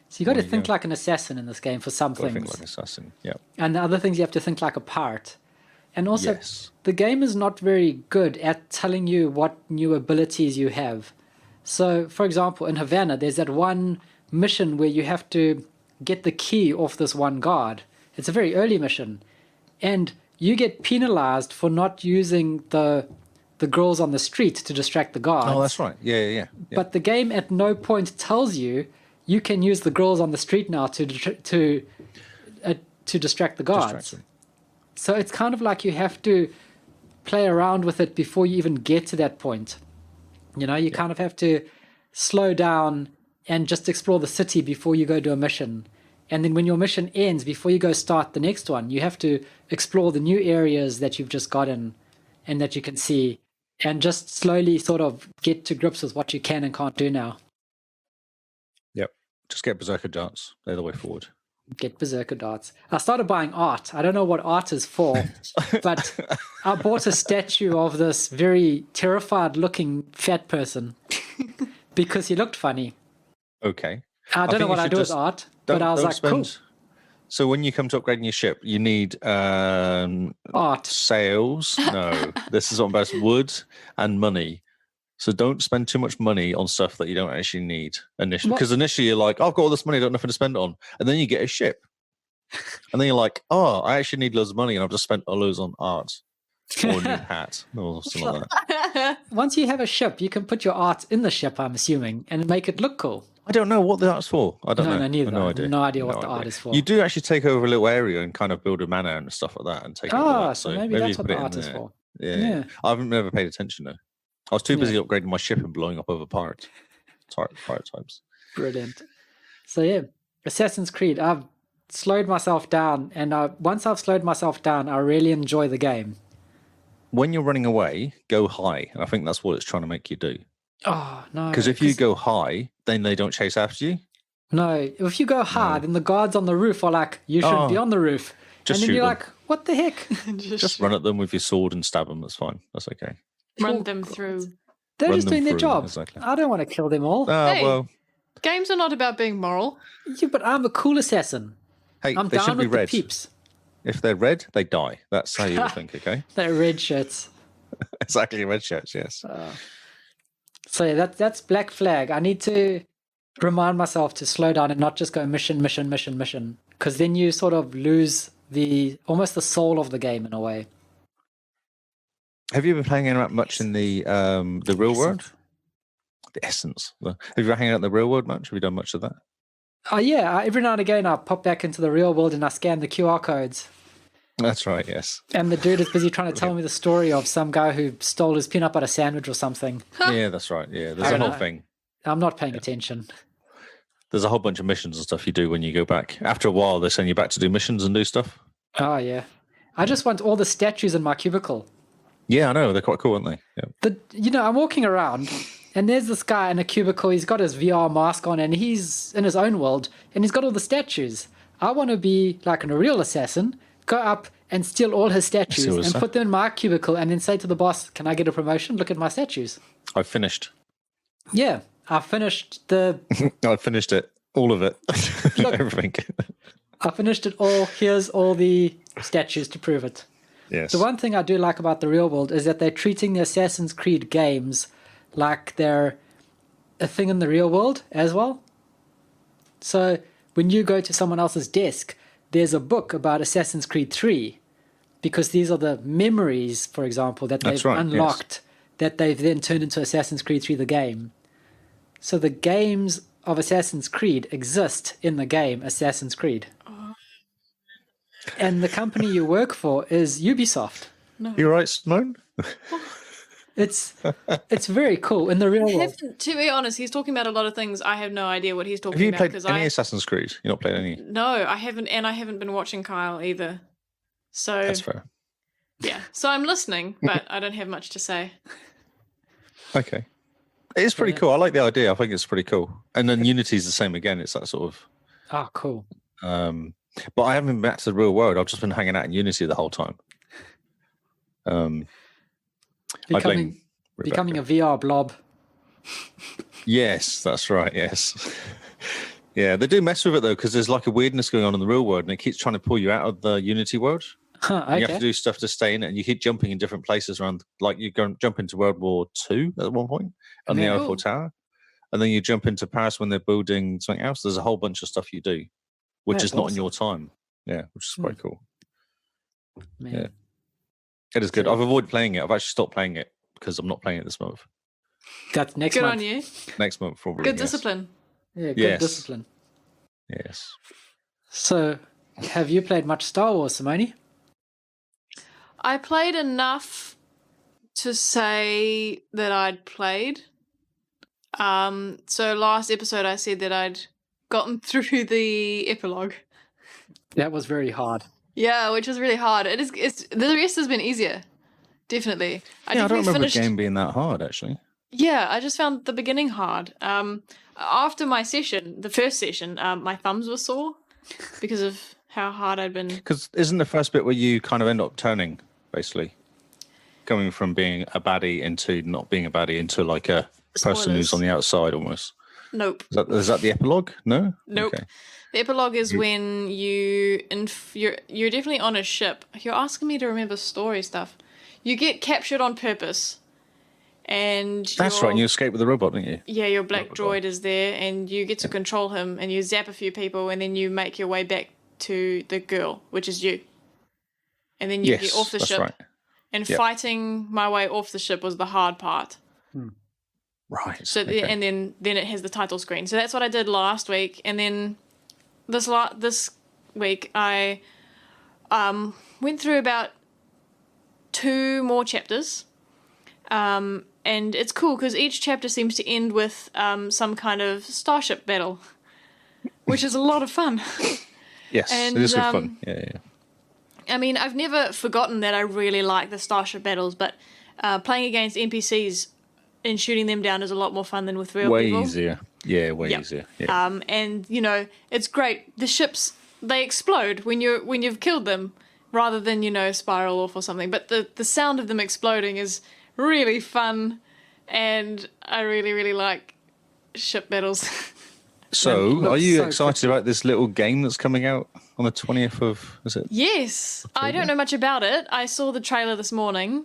So you got to think like an assassin in this game for some things. Think like an assassin, yeah. And the other things you have to think like a pirate. And also, the game is not very good at telling you what new abilities you have. So, for example, in Havana, there's that one mission where you have to get the key off this one guard. It's a very early mission. And you get penalized for not using the girls on the street to distract the guards. Oh, that's right. Yeah. But the game at no point tells you can use the girls on the street now to distract the guards. So it's kind of like you have to play around with it before you even get to that point. You know, you kind of have to slow down and just explore the city before you go do a mission. And then when your mission ends, before you go start the next one, you have to explore the new areas that you've just gotten and that you can see, and just slowly sort of get to grips with what you can and can't do now. Yep. Just get berserker darts. They're the way forward. Get berserker darts. I started buying art. I don't know what art is for, but I bought a statue of this very terrified looking fat person because he looked funny. Okay. I don't know what I do with art, but I was like, cool. So when you come to upgrading your ship, you need art, sails. No, this is on best wood and money. So don't spend too much money on stuff that you don't actually need initially. Because initially you're like, I've got all this money, I don't have nothing to spend it on. And then you get a ship. And then you're like, oh, I actually need loads of money and I've just spent all loads on art. Or a new hat. Or something like that. Once you have a ship, you can put your art in the ship, I'm assuming, and make it look cool. I don't know what the art's for. I don't know. No, neither. No idea. No idea what the art is for. You do actually take over a little area and kind of build a manor and stuff like that and take over that. So maybe that's what the art is for. Yeah. I've never paid attention though. I was too busy upgrading my ship and blowing up other pirate types. Brilliant. So yeah, Assassin's Creed. I've slowed myself down, and once I've slowed myself down, I really enjoy the game. When you're running away, go high, and I think that's what it's trying to make you do. Oh no! Because if you go high, then they don't chase after you. No, if you go hard, and the guards on the roof are like, "You should be on the roof," and then you're like, "What the heck?" just run at them with your sword and stab them. That's fine. That's okay. Run them through. They're just doing their job. Exactly. I don't want to kill them all. Hey, well, games are not about being moral. Yeah, but I'm a cool assassin. Hey, I'm they down should be with red. the peeps. If they're red, they die. That's how you would think, okay? They're red shirts. Exactly, red shirts, yes. So yeah, that's Black Flag. I need to remind myself to slow down and not just go mission, because then you sort of lose almost the soul of the game in a way. Have you been playing around much in the real world? The essence. Have you been hanging out in the real world much? Have you done much of that? Oh yeah, every now and again I pop back into the real world and I scan the QR codes. That's right, yes. And the dude is busy trying to tell me the story of some guy who stole his peanut butter sandwich or something. Yeah, that's right. Yeah, there's a whole thing. I'm not paying attention. There's a whole bunch of missions and stuff you do when you go back. After a while, they send you back to do missions and do stuff. Oh yeah, I just want all the statues in my cubicle. Yeah, I know. They're quite cool, aren't they? Yeah. I'm walking around and there's this guy in a cubicle. He's got his VR mask on and he's in his own world and he's got all the statues. I want to be like a real assassin, go up and steal all his statues and put them in my cubicle and then say to the boss, can I get a promotion? Look at my statues. I've finished. Yeah, I finished I finished it. All of it. Look, everything. I finished it all. Here's all the statues to prove it. Yes. The one thing I do like about the real world is that they're treating the Assassin's Creed games like they're a thing in the real world as well. So when you go to someone else's desk, there's a book about Assassin's Creed 3, because these are the memories, for example, that they've unlocked, that they've then turned into Assassin's Creed 3, the game. So the games of Assassin's Creed exist in the game Assassin's Creed. Oh. And the company you work for is Ubisoft. No. You're right, Simone? It's very cool in the real world. To be honest, he's talking about a lot of things. I have no idea what he's talking about. Have you played any Assassin's Creed? You've not played any? No, I haven't, and I haven't been watching Kyle either. So that's fair. Yeah, so I'm listening, but I don't have much to say. Okay. It is pretty cool. I like the idea. I think it's pretty cool. And then Unity's the same again. It's that sort of... Oh, cool. But I haven't been back to the real world. I've just been hanging out in Unity the whole time. Becoming a VR blob. Yes, that's right, yes. Yeah, they do mess with it, though, because there's like a weirdness going on in the real world, and it keeps trying to pull you out of the Unity world. Okay. You have to do stuff to stay in it, and you keep jumping in different places around. Like you jump into World War II at one point on the Eiffel Tower, and then you jump into Paris when they're building something else. There's a whole bunch of stuff you do, which is not in your time. Yeah, which is quite cool. Man. Yeah, it is good. I've avoided playing it. I've actually stopped playing it because I'm not playing it this month. That's next month. Good on you. Next month, probably. Good discipline. Yeah, good discipline. Yes. So, have you played much Star Wars, Simone? I played enough to say that I'd played. So last episode I said that I'd gotten through the epilogue. That was very hard. Yeah, which was really hard. It's the rest has been easier. Definitely. I don't remember the game being that hard, actually. Yeah, I just found the beginning hard. After my session, the first session, my thumbs were sore because of how hard I'd been. Because isn't the first bit where you kind of end up turning, basically? Going from being a baddie into not being a baddie into like a person who's on the outside almost. Nope. Is that the epilogue? No? Nope. Okay. The epilogue is when you're definitely on a ship. You're asking me to remember story stuff. You get captured on purpose. And that's right, and you escape with the robot, don't you? Yeah, your black droid is there, and you get to control him, and you zap a few people, and then you make your way back to the girl, which is you. And then you get off the ship. Right. And fighting my way off the ship was the hard part. Right. So and then it has the title screen. So that's what I did last week, and then this week I went through about 2 more chapters. And it's cool because each chapter seems to end with some kind of starship battle, which is a lot of fun. Yes, and, it is good fun. Yeah. I mean, I've never forgotten that I really like the starship battles, but playing against NPCs and shooting them down is a lot more fun than with real people. Way easier. Yeah, way easier. Yeah. And you know, it's great. The ships, they explode when you've killed them, rather than spiral off or something. But the sound of them exploding is really fun, and I really, really like ship battles. So, are you excited about this little game that's coming out on the 20th of, is it? Yes. October? I don't know much about it. I saw the trailer this morning.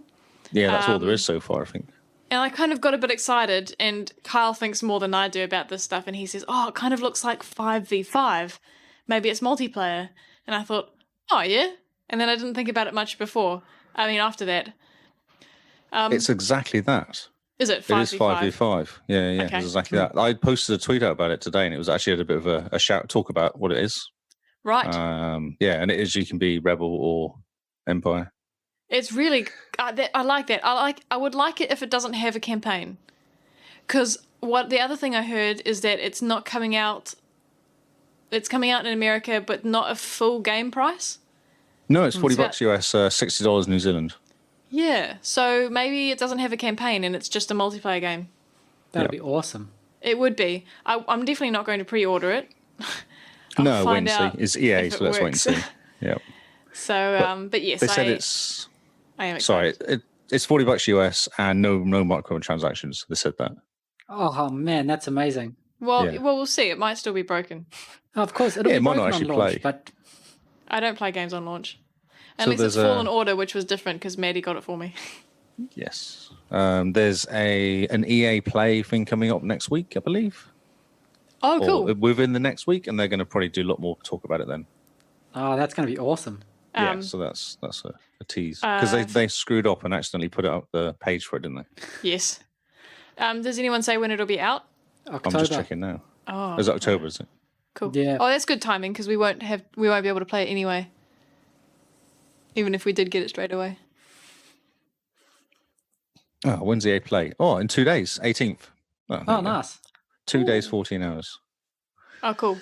Yeah, that's all there is so far, I think. And I kind of got a bit excited, and Kyle thinks more than I do about this stuff, and he says, oh, it kind of looks like 5v5. Maybe it's multiplayer. And I thought, oh, yeah? And then I didn't think about it much before. I mean, after that. It's exactly that. Is it 5v5? It is 5v5. Yeah, okay. It's exactly that. I posted a tweet out about it today, and it was actually a bit of a talk about what it is. Right. Yeah, and it is you can be Rebel or Empire. It's really... I like that. I would like it if it doesn't have a campaign. Because the other thing I heard is that it's not coming out... It's coming out in America, but not a full game price. No, it's $40 US, $60 New Zealand. Yeah, so maybe it doesn't have a campaign and it's just a multiplayer game. That'd be awesome. It would be. I'm definitely not going to pre-order it. No, wait and see. It's EA, so let's wait and see. Yeah. So, but yes, they said it's. I am excited. Sorry, it's $40 US and no microtransactions. They said that. Oh man, that's amazing. Well, we'll see. It might still be broken. Of course, it'll be it might broken not actually on launch, play. But I don't play games on launch. Unless it's Fallen Order, which was different because Maddie got it for me. Yes. There's an EA Play thing coming up next week, I believe. Oh, cool. Or within the next week, and they're going to probably do a lot more talk about it then. Oh, that's going to be awesome. Yeah, so that's a tease. Because they screwed up and accidentally put up the page for it, didn't they? Yes. Does anyone say when it'll be out? October. I'm just checking now. Oh, it's October, is it? Cool. Yeah. Oh, that's good timing because we won't be able to play it anyway. Even if we did get it straight away. Oh, when's the EA Play? Oh, in 2 days, 18th. Oh, nice. 2 days, 14 hours. Oh, cool.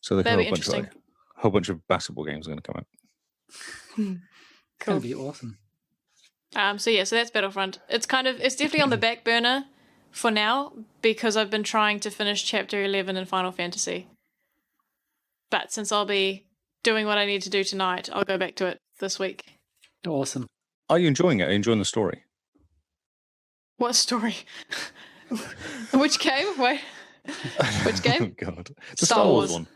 So that'll be interesting. A whole bunch of basketball games are going to come out. Cool. That'll be awesome. So that's Battlefront. It's definitely on the back burner for now because I've been trying to finish Chapter 11 in Final Fantasy. But since I'll be doing what I need to do tonight, I'll go back to it this week. Awesome. Are you enjoying it? Are you enjoying the story? What story? Which game? Wait. Which game? Oh, God. The Star Wars one.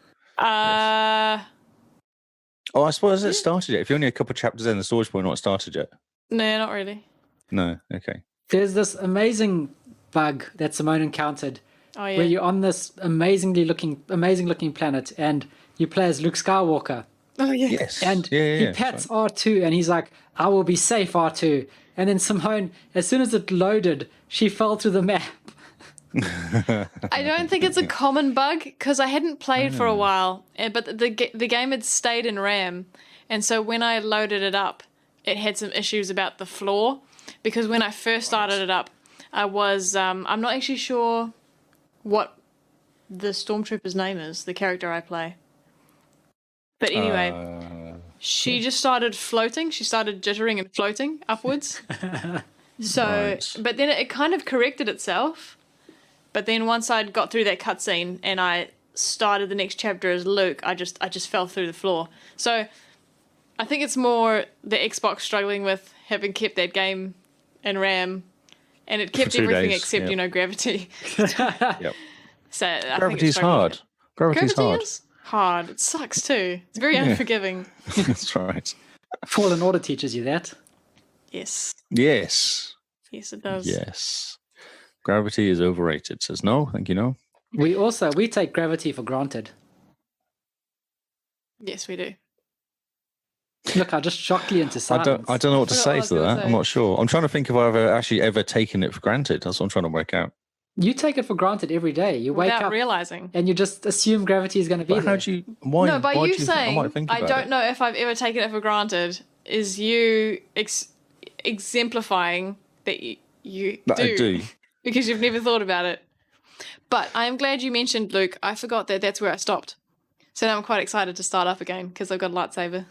Oh, I suppose it started yet. If you're only a couple of chapters in, the story's probably not started yet. No, not really. No, okay. There's this amazing bug that Simone encountered where you're on this amazing looking planet and you play as Luke Skywalker. Oh, yeah. Yes. And he pats R2 and he's like, I will be safe, R2. And then Simone, as soon as it loaded, she fell through the map. I don't think it's a common bug because I hadn't played for a while, but the game had stayed in RAM, and so when I loaded it up, it had some issues about the floor because when I first started it up, I was I'm not actually sure what the Stormtrooper's name is, the character I play. But anyway, she just started floating. She started jittering and floating upwards. But then it kind of corrected itself. But then once I'd got through that cutscene and I started the next chapter as Luke, I just fell through the floor. So I think it's more the Xbox struggling with having kept that game in RAM, and it kept everything except gravity. Yep. So gravity's hard. Gravity's hard. Is hard. It sucks too. It's very unforgiving. That's right. Fallen Order teaches you that. Yes. Yes. Yes, it does. Yes. Gravity is overrated. Says no, thank you, no. We take gravity for granted. Yes, we do. Look, I just shocked you into silence. I don't know what to say to that. I'm not sure. I'm trying to think if I've ever taken it for granted. That's what I'm trying to work out. You take it for granted every day. You wake up realizing, and you just assume gravity is going to be there. No, by you saying I don't know if I've ever taken it for granted is you exemplifying that you do. I do. Because you've never thought about it. But I am glad you mentioned Luke. I forgot that's where I stopped. So now I'm quite excited to start up again because I've got a lightsaber.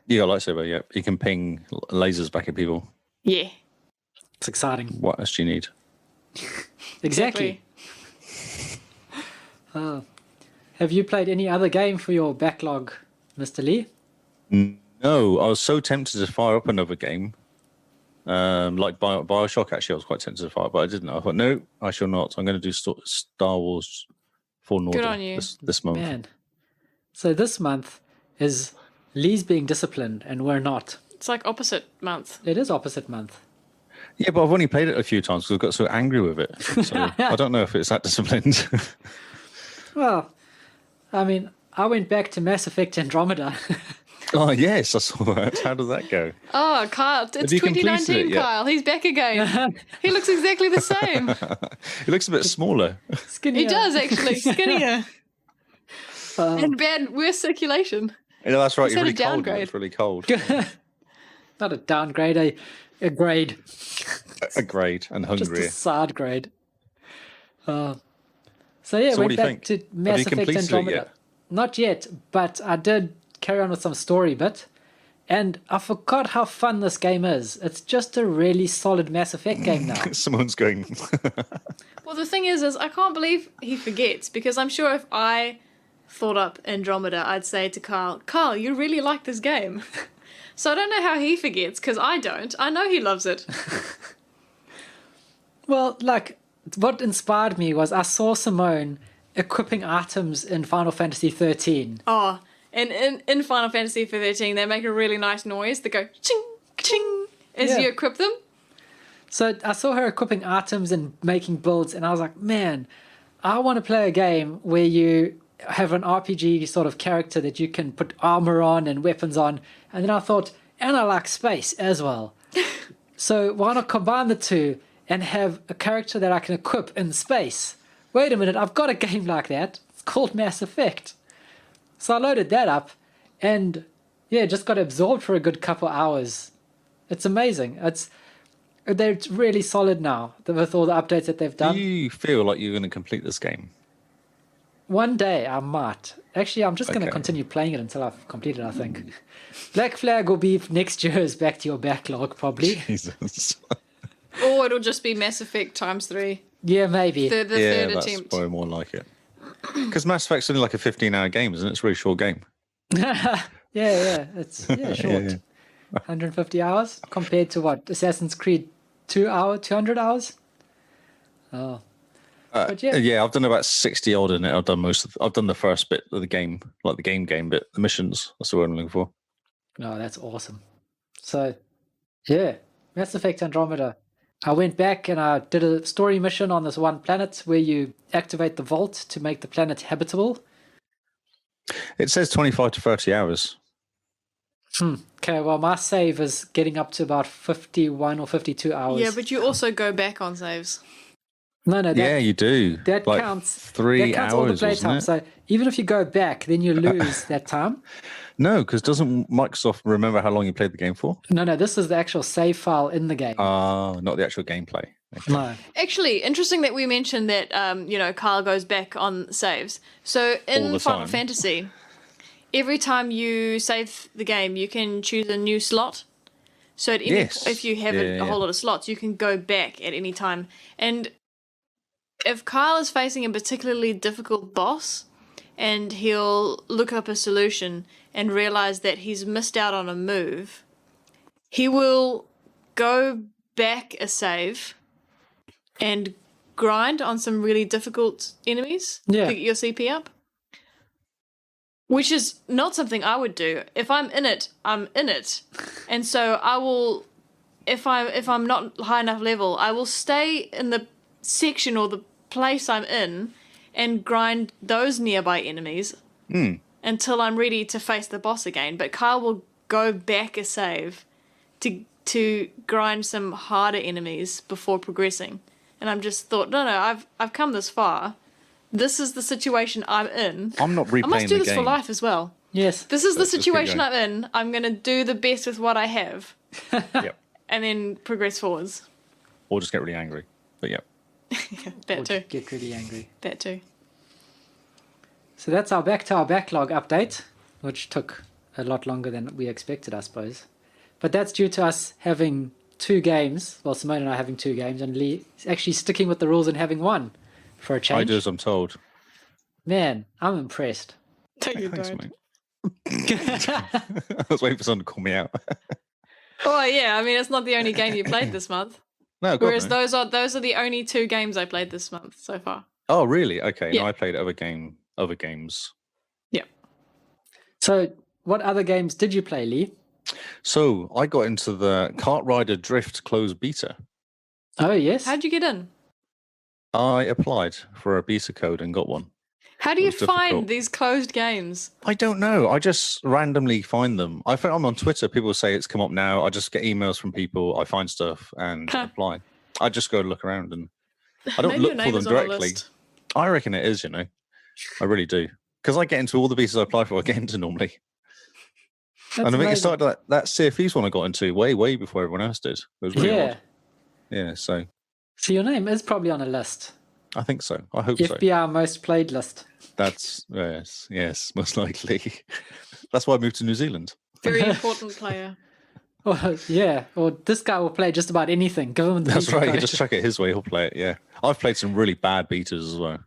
You got a lightsaber, yeah. You can ping lasers back at people. Yeah. It's exciting. What else do you need? Exactly. Have you played any other game for your backlog, Mr. Lee? No, I was so tempted to fire up another game. Like Bioshock, actually, I was quite tempted to fire, but I didn't. I thought, no, I shall not. I'm going to do Star Wars Fallen Order this month. Man. So this month is Lee's being disciplined and we're not. It's like opposite month. It is opposite month. Yeah, but I've only played it a few times because I got so angry with it. So I don't know if it's that disciplined. Well, I mean, I went back to Mass Effect Andromeda. Oh, yes, I saw that. How did that go? Oh, Kyle, it's 2019, Kyle. He's back again. He looks exactly the same. He looks a bit smaller. Skinnier. He does, actually. Skinnier. And worse circulation. You know, that's right. You're really cold. Downgrade. It's really cold. Not a downgrade, a grade. A grade and hungrier. Just a sad grade. So yeah, went back to Mass Effect Andromeda. Not yet, but I did carry on with some story bit, and I forgot how fun this game is. It's just a really solid Mass Effect game now. Someone's going. Well, the thing is I can't believe he forgets, because I'm sure if I thought up Andromeda, I'd say to Kyle, you really like this game. So I don't know how he forgets, because I don't. I know he loves it. Well, like, what inspired me was I saw Simone equipping items in Final Fantasy 13. Oh, And in Final Fantasy 13, they make a really nice noise. They go ching, ching as you equip them. So I saw her equipping items and making builds, and I was like, man, I want to play a game where you have an RPG sort of character that you can put armor on and weapons on. And then I thought, and I like space as well. So why not combine the two and have a character that I can equip in space? Wait a minute, I've got a game like that. It's called Mass Effect. So I loaded that up and just got absorbed for a good couple hours. It's amazing. They're really solid now with all the updates that they've done. Do you feel like you're going to complete this game? One day I might. Actually, I'm just going to continue playing it until I've completed it, I think. Black Flag will be next year's Back to Your Backlog, probably. Jesus. Or it'll just be Mass Effect ×3. Yeah, maybe. The third that's attempt. probably more like it. Because Mass Effect's only like a 15-hour game, isn't it? It's a really short game. yeah. It's short. Yeah. 150 hours compared to what? Assassin's Creed 200 hours? Oh. But I've done about 60 odd in it. I've done the first bit of the game, like the game bit, the missions. That's what I'm looking for. No, that's awesome. So, Mass Effect Andromeda. I went back and I did a story mission on this one planet where you activate the vault to make the planet habitable. It says 25 to 30 hours. Okay, well, my save is getting up to about 51 or 52 hours. Yeah, but you also go back on saves. No, you do. That like counts. 3 that counts hours, all the play time. It? So even if you go back, then you lose that time. No, because doesn't Microsoft remember how long you played the game for? No, this is the actual save file in the game. Not the actual gameplay. Okay. No. Actually, interesting that we mentioned that, Kyle goes back on saves. So in Final Fantasy, every time you save the game, you can choose a new slot. So if you have a whole lot of slots, you can go back at any time. And if Kyle is facing a particularly difficult boss and he'll look up a solution and realize that he's missed out on a move, he will go back a save and grind on some really difficult enemies to get your CP up. Which is not something I would do. If I'm in it, I'm in it. And so I will, if I'm not high enough level, I will stay in the section or the place I'm in and grind those nearby enemies until I'm ready to face the boss again. But Kyle will go back a save to grind some harder enemies before progressing. And I'm just thought, no, I've come this far. This is the situation I'm in. I'm not replaying the game. I must do this for life as well. Yes. This is the situation I'm in. I'm going to do the best with what I have. Yep. And then progress forwards. Or just get really angry. But That too. Get really angry. That too. So that's our Back to Our Backlog update, which took a lot longer than we expected, I suppose. But that's due to us having 2 games. Well, Simone and I having 2 games, and Lee is actually sticking with the rules and having 1 for a change. I do as I'm told. Man, I'm impressed. Thanks, mate. I was waiting for someone to call me out. Oh yeah, I mean it's not the only game you played this month. No, whereas those are the only 2 games I played this month so far. Oh really? Okay. Yeah. No, I played other games. Yeah. So what other games did you play, Lee? So I got into the Kart Rider Drift closed beta. Oh yes. How'd you get in? I applied for a beta code and got one. How do you find these closed games? I don't know. I just randomly find them. I found them on Twitter. People say it's come up now. I just get emails from people. I find stuff and apply. I just go look around and I don't look for them directly. I reckon it is, I really do. Because I get into all the betas I apply for, I get into normally. That's and I think amazing. it started that CFE's one I got into way before everyone else did. It was really odd. Yeah, so your name is probably on a list. I think so. I hope so. FBI most played list. That's yes, most likely. That's why I moved to New Zealand. Very important player. Oh, yeah, or this guy will play just about anything. Give him the That's beta right. code. You just chuck it his way, he'll play it. Yeah, I've played some really bad betas as well.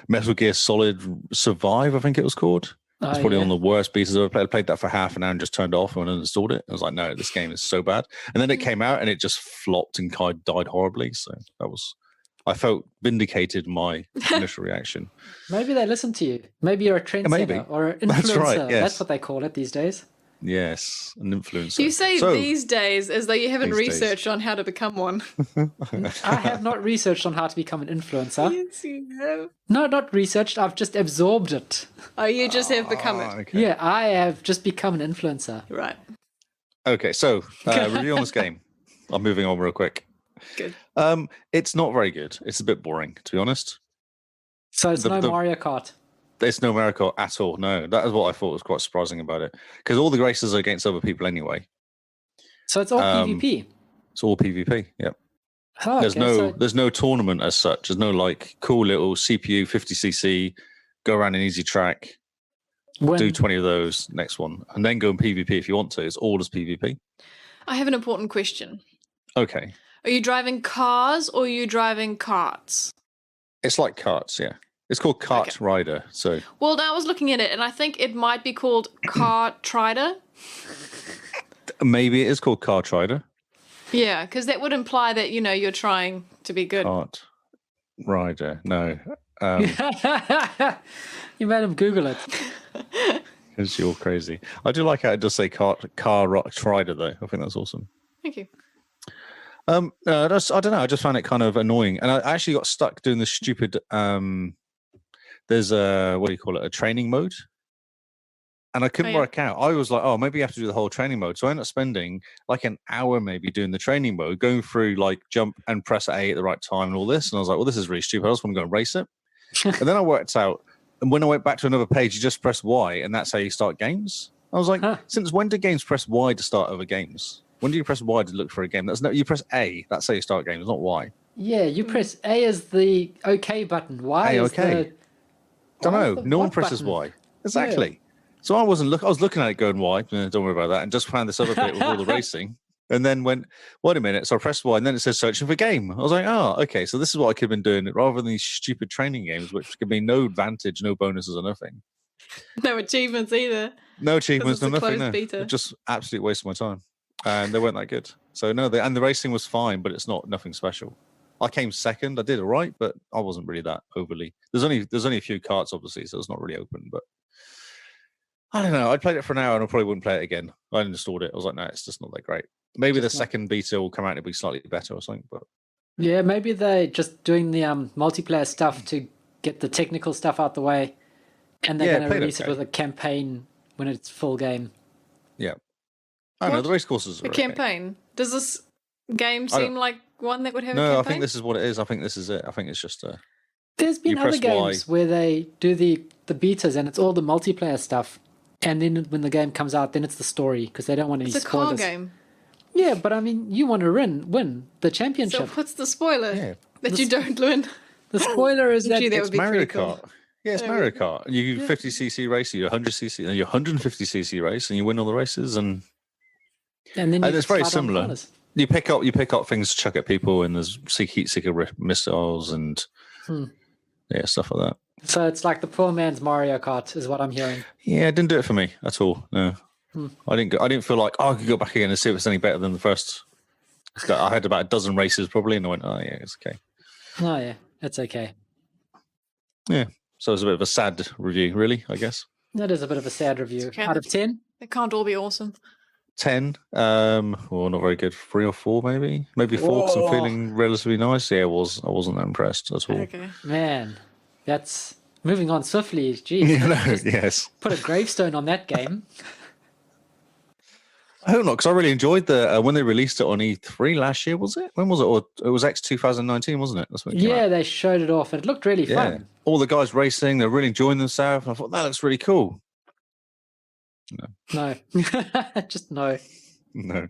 Metal Gear Solid Survive, I think it was called. It's probably one of the worst betas I've ever played. I played that for half an hour and just turned it off and uninstalled it. I was like, no, this game is so bad. And then it came out and it just flopped and died horribly. So that was I felt vindicated my initial reaction. Maybe they listen to you. Maybe you're a trendsetter or an influencer. That's right, yes. That's what they call it these days. Yes, an influencer. You say these days as though you haven't researched on how to become one. I have not researched on how to become an influencer. Yes, you have. No, not researched. I've just absorbed it. Oh, you just have become it. Okay. Yeah, I have just become an influencer. Right. Okay, so review on this game. I'm moving on real quick. Good. It's not very good. It's a bit boring, to be honest. So it's no Mario Kart. It's no Mario Kart at all. No, that is what I thought was quite surprising about it. Because all the races are against other people anyway. So it's all PvP. It's all PvP. Yep. Oh, There's no tournament as such. There's no like cool little CPU 50cc, go around an easy track, do 20 of those, next one, and then go in PvP if you want to. It's all as PvP. I have an important question. Okay. Are you driving cars or are you driving carts? It's like carts, yeah. It's called Kart Rider. So. Well, I was looking at it, and I think it might be called Kart Rider. Maybe it is called Kart Rider. Yeah, because that would imply that you're trying to be good. Kart Rider, no. You made him Google it. Because you're crazy. I do like how it does say car rider though. I think that's awesome. Thank you. I don't know. I just found it kind of annoying, and I actually got stuck doing the stupid. There's a training mode, and I couldn't work out. I was like, oh, maybe you have to do the whole training mode. So I ended up spending like an hour maybe doing the training mode, going through like jump and press A at the right time and all this. And I was like, well, this is really stupid. I just want to go and race it. And then I worked out, and when I went back to another page, you just press Y, and that's how you start games. I was like, since when do games press Y to start other games? When do you press Y to look for a game? You press A. That's how you start games, not Y. Yeah, you press A as the OK button. Y is the... Don't know. No one presses Y. Exactly. Yeah. So I was looking at it going Y. Don't worry about that. And just found this other bit with all the racing. And then went, wait a minute. So I pressed Y, and then it says searching for game. I was like, okay. So this is what I could have been doing rather than these stupid training games, which give me no advantage, no bonuses, or nothing. No achievements either. No achievements, no nothing. No. Just absolute waste of my time. And they weren't that good. So no, and the racing was fine, but it's nothing special. I came second. I did all right, but I wasn't really that overly. There's only a few carts, obviously, so it's not really open. But I don't know. I played it for an hour, and I probably wouldn't play it again. I installed it. I was like, no, it's just not that great. Maybe the second beta will come out and it'll be slightly better or something. But yeah, maybe they're just doing the multiplayer stuff to get the technical stuff out the way, and they're going to release it with a campaign when it's full game. Yeah. I don't know, the race courses are campaign. Does this game seem like one that would have a campaign? No, I think this is what it is. I think this is it. I think it's just a... There's been other games where they do the betas and it's all the multiplayer stuff. And then when the game comes out, then it's the story because they don't want any spoilers. It's a car game. Yeah, but I mean, you want to win the championship. So what's the spoiler? That you don't win? The spoiler is that it's Mario Kart. Cool. Yeah, it's Mario Kart. You do 50cc race, you 100cc, and you 150cc race, and you win all the races, and then it's very similar. You pick up things to chuck at people, and there's heat seeker missiles and stuff like that. So it's like the poor man's Mario Kart, is what I'm hearing. Yeah, it didn't do it for me at all. No, I didn't feel like I could go back again and see if it's any better than the first. I had about a dozen races probably, and I went, oh yeah, it's okay. Oh yeah, it's okay. Yeah, so it's a bit of a sad review, really, I guess. That is a bit of a sad review. Okay. Out of 10? It can't all be awesome. 10. Well, not very good. 3 or 4, maybe. Maybe 4 because I'm feeling relatively nice. Yeah, I wasn't that impressed at all. Okay. Man, that's moving on swiftly. Geez. Yes. Put a gravestone on that game. I hope not, because I really enjoyed the when they released it on E3 last year, was it? When was it? Or it was X 2019, wasn't it? That's when it came out. They showed it off. It looked really fun. All the guys racing, they're really enjoying themselves. And I thought, that looks really cool. No. Just no. No.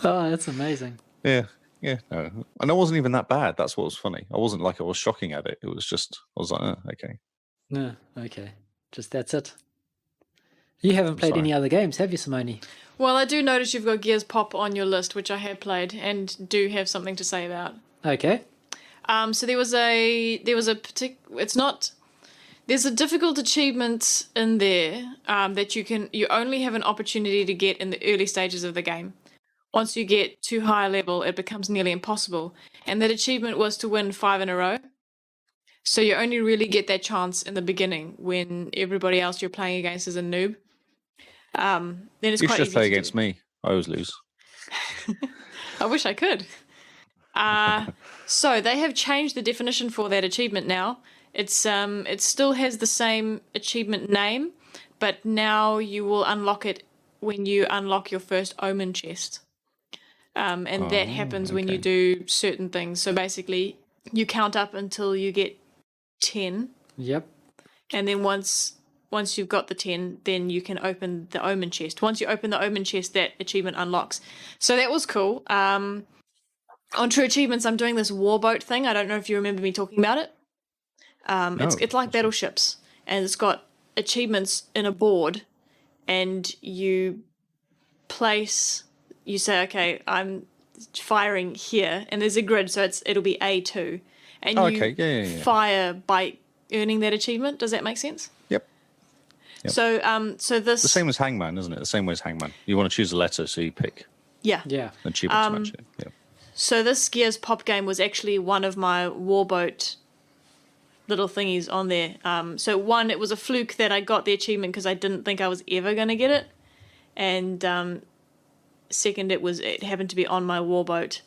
Oh, that's amazing. Yeah, no. And it wasn't even that bad. That's what was funny. I wasn't like I was shocking at it. It was just, I was like, okay. No, okay. Just that's it. You haven't played any other games, have you, Simone? Well, I do notice you've got Gears Pop on your list, which I have played and do have something to say about. Okay. So there's a difficult achievement in there that you only have an opportunity to get in the early stages of the game, once you get too high a level, it becomes nearly impossible. And that achievement was to win 5 in a row. So you only really get that chance in the beginning when everybody else you're playing against is a noob. Then it's you quite should easy play to against me. I always lose. I wish I could. So they have changed the definition for that achievement now. It's it still has the same achievement name, but now you will unlock it when you unlock your first omen chest. And that happens when you do certain things. So basically, you count up until you get 10. Yep. And then once you've got the 10, then you can open the omen chest. Once you open the omen chest, that achievement unlocks. So that was cool. On True Achievements, I'm doing this warboat thing. I don't know if you remember me talking about it. No, it's like battleships, and it's got achievements in a board, and you say, okay, I'm firing here, and there's a grid, so it'll be A2, and fire by earning that achievement. Does that make sense? Yep. So this the same as Hangman, isn't it? The same way as Hangman. You want to choose a letter, so you pick. Yeah. Achievement to match it. Yeah. So this Gears Pop game was actually one of my warboat little thingies on there. So one, it was a fluke that I got the achievement because I didn't think I was ever going to get it, and second, it happened to be on my warboat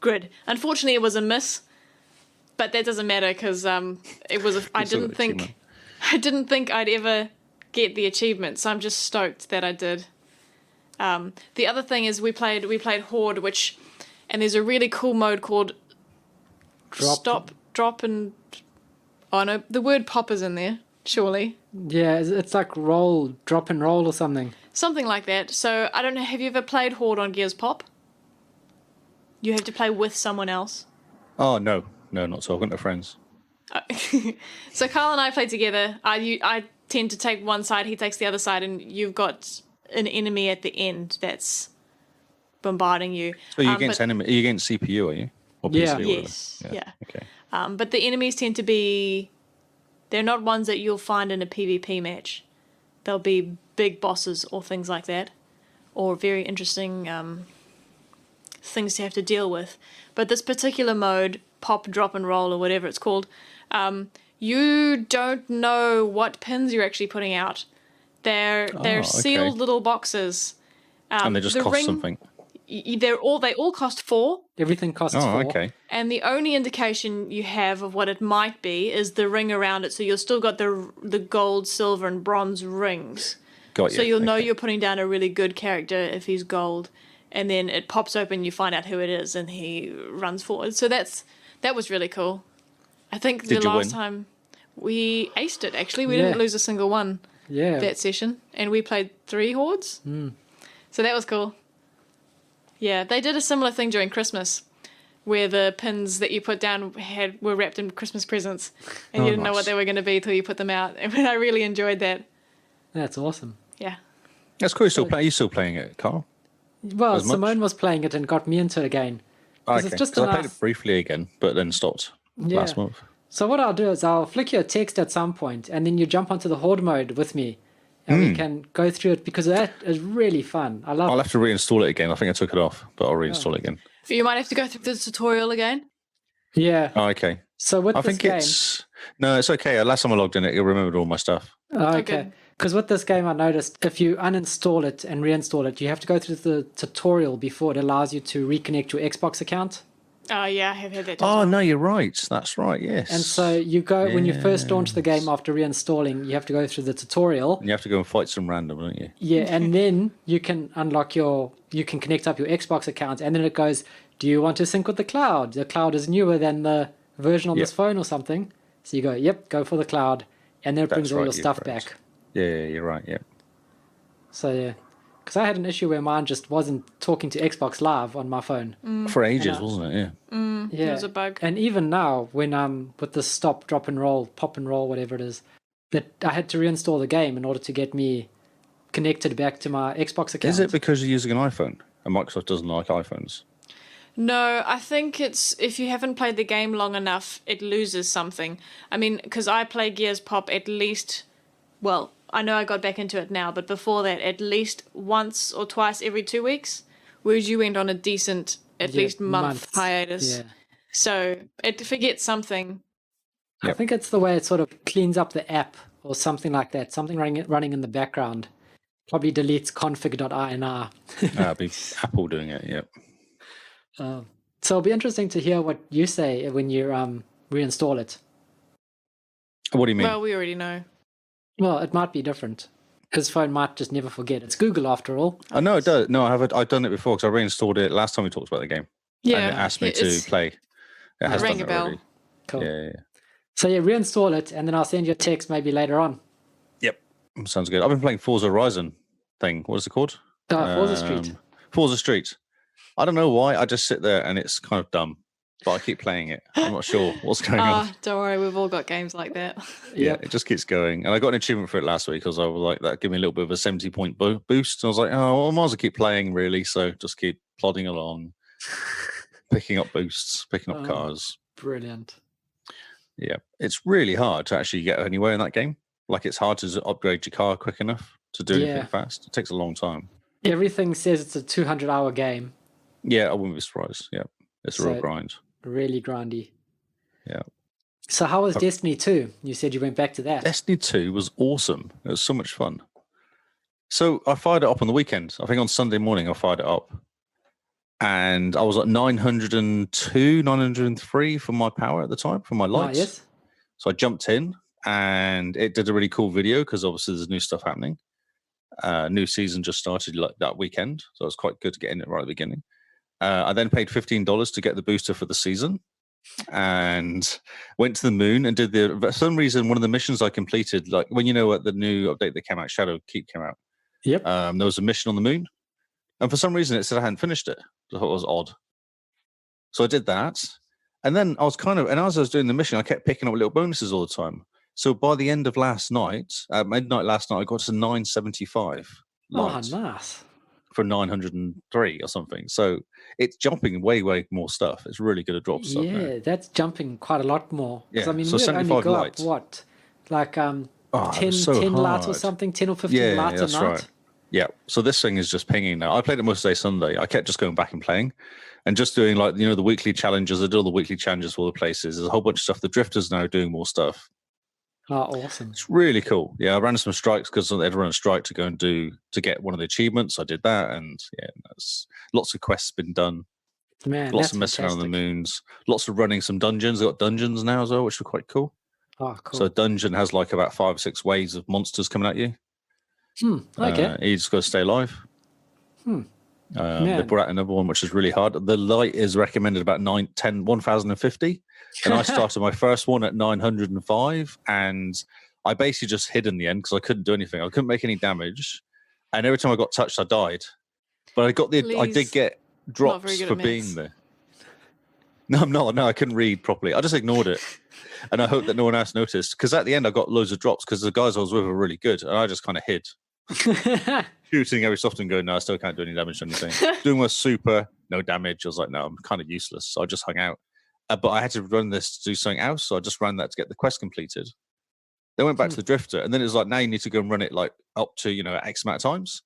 grid. Unfortunately, it was a miss, but that doesn't matter because it was. I didn't think I'd ever get the achievement, so I'm just stoked that I did. The other thing is we played Horde, and there's a really cool mode called drop and no, the word pop is in there, surely. Yeah, it's like drop and roll or something. Something like that. So I don't know, have you ever played Horde on Gears Pop? You have to play with someone else. Oh no, not so. I've got no friends. So Kyle and I play together. I tend to take one side, he takes the other side, and you've got an enemy at the end that's bombarding you. So you're against enemy? Are you against CPU? Are you? Or PC Yeah. or Yes. Yeah. Okay. But the enemies tend to be. They're not ones that you'll find in a PvP match. They'll be big bosses or things like that, or very interesting things to have to deal with. But this particular mode, pop, drop, and roll, or whatever it's called, you don't know what pins you're actually putting out. They're sealed little boxes. And they just cost something. They all cost 4. Everything costs 4. Okay. And the only indication you have of what it might be is the ring around it. So you've still got the gold, silver, and bronze rings. Got you. So you'll know you're putting down a really good character if he's gold. And then it pops open, you find out who it is, and he runs forward. So that was really cool. I think the last time we aced it, actually. We didn't lose a single one that session. And we played 3 hordes. So that was cool. Yeah, they did a similar thing during Christmas, where the pins that you put down were wrapped in Christmas presents, and you didn't know what they were going to be till you put them out. And I really enjoyed that. That's awesome. Yeah. That's cool. Are you still playing it, Carl? Well, Simone was playing it and got me into it again. Okay. I played it briefly again, but then stopped last month. So what I'll do is I'll flick you a text at some point, and then you jump onto the Horde mode with me. And we can go through it because that is really fun. I'll have to reinstall it again. I think I took it off, but I'll reinstall it again. You might have to go through the tutorial again. Yeah. Oh, okay. So with this game... it's okay. Last time I logged in, it remembered all my stuff. Okay. Because with this game, I noticed if you uninstall it and reinstall it, you have to go through the tutorial before it allows you to reconnect your Xbox account. Oh, yeah, I have had that. Oh, no, you're right. That's right, yes. And so you go, when you first launch the game after reinstalling, you have to go through the tutorial. And you have to go and fight some random, don't you? Yeah, and then you can you can connect up your Xbox account, and then it goes, do you want to sync with the cloud? The cloud is newer than the version on this phone or something. So you go, go for the cloud, and then it brings all your stuff back. Yeah, you're right, yeah. So, yeah. Because I had an issue where mine just wasn't talking to Xbox Live on my phone. For ages, wasn't it? Yeah. Yeah. It was a bug. And even now, when I'm with the stop, drop and roll, pop and roll, whatever it is, that I had to reinstall the game in order to get me connected back to my Xbox account. Is it because you're using an iPhone and Microsoft doesn't like iPhones? No, I think it's if you haven't played the game long enough, it loses something. I mean, because I play Gears Pop at least, I know I got back into it now, but before that, at least once or twice every 2 weeks, whereas you went on a decent, at least month hiatus. Yeah. So it forgets something. I think it's the way it sort of cleans up the app or something like that. Something running in the background. Probably deletes config.inr. It'd be Apple doing it, yep. So it'll be interesting to hear what you say when you reinstall it. What do you mean? Well, we already know. Well, it might be different. His phone might just never forget. It's Google after all. Oh, no, it does. No, I've done it before because I reinstalled it last time we talked about the game. Yeah. And it asked me to play. It has done it already. Cool. Yeah. So reinstall it, and then I'll send you a text maybe later on. Yep. Sounds good. I've been playing Forza Horizon thing. What is it called? Forza Street. Forza Street. I don't know why. I just sit there and it's kind of dumb. But I keep playing it. I'm not sure what's going on. Don't worry, we've all got games like that. Yeah, it just keeps going. And I got an achievement for it last week because I was like, that gave me a little bit of a 70-point boost. And I was like, well, I might as well keep playing, really. So just keep plodding along, picking up boosts, picking up cars. Brilliant. Yeah, it's really hard to actually get anywhere in that game. Like, it's hard to upgrade your car quick enough to do anything fast. It takes a long time. Everything says it's a 200-hour game. Yeah, I wouldn't be surprised. Yeah, it's a real grind. Really grindy. Yeah. So how was Destiny 2? You said you went back to that. Destiny 2 was awesome. It was so much fun. So I fired it up on the weekend. I think on Sunday morning I fired it up. And I was at 902, 903 for my power at the time, for my lights. Yes. So I jumped in and it did a really cool video because obviously there's new stuff happening. New season just started like that weekend. So it was quite good to get in it right at the beginning. I then paid $15 to get the booster for the season and went to the moon and did for some reason, one of the missions I completed, like when the new update that came out, Shadow Keep came out. Yep. There was a mission on the moon. And for some reason, it said I hadn't finished it. I thought it was odd. So I did that. And then as I was doing the mission, I kept picking up little bonuses all the time. So by the end of last night, at midnight last night, I got to 975 lights. Oh, nice. For 903 or something. So it's jumping way, way more stuff. It's really good at drop stuff. Yeah, that's jumping quite a lot more. Yeah, I mean, so we 75 only go lights. Up, what? Like 10 so lights or something, 10 or 15 lights a night? Right. Yeah, so this thing is just pinging now. I played it most day Sunday. I kept just going back and playing and just doing the weekly challenges. I did all the weekly challenges for all the places. There's a whole bunch of stuff. The Drifters now doing more stuff. Oh, awesome. It's really cool. Yeah, I ran some strikes because they'd run a strike to get one of the achievements. I did that, and lots of quests been done. Man, lots of messing around on the moons. Lots of running some dungeons. They've got dungeons now as well, which are quite cool. Oh, cool. So a dungeon has like about 5 or 6 waves of monsters coming at you. Okay. You just got to stay alive. They brought out another one, which is really hard. The light is recommended about 1,050. And I started my first one at 905, and I basically just hid in the end because I couldn't do anything. I couldn't make any damage, and every time I got touched, I died. But I did get drops for being there. No, I'm not. No, I couldn't read properly. I just ignored it, and I hope that no one else noticed. Because at the end, I got loads of drops because the guys I was with were really good, and I just kind of hid, shooting every so often, going, "No, I still can't do any damage to anything." Doing my super, no damage. I was like, "No, I'm kind of useless." So I just hung out. But I had to run this to do something else, so I just ran that to get the quest completed. Then went back to the Drifter, and then it was like, now you need to go and run it like up to X amount of times.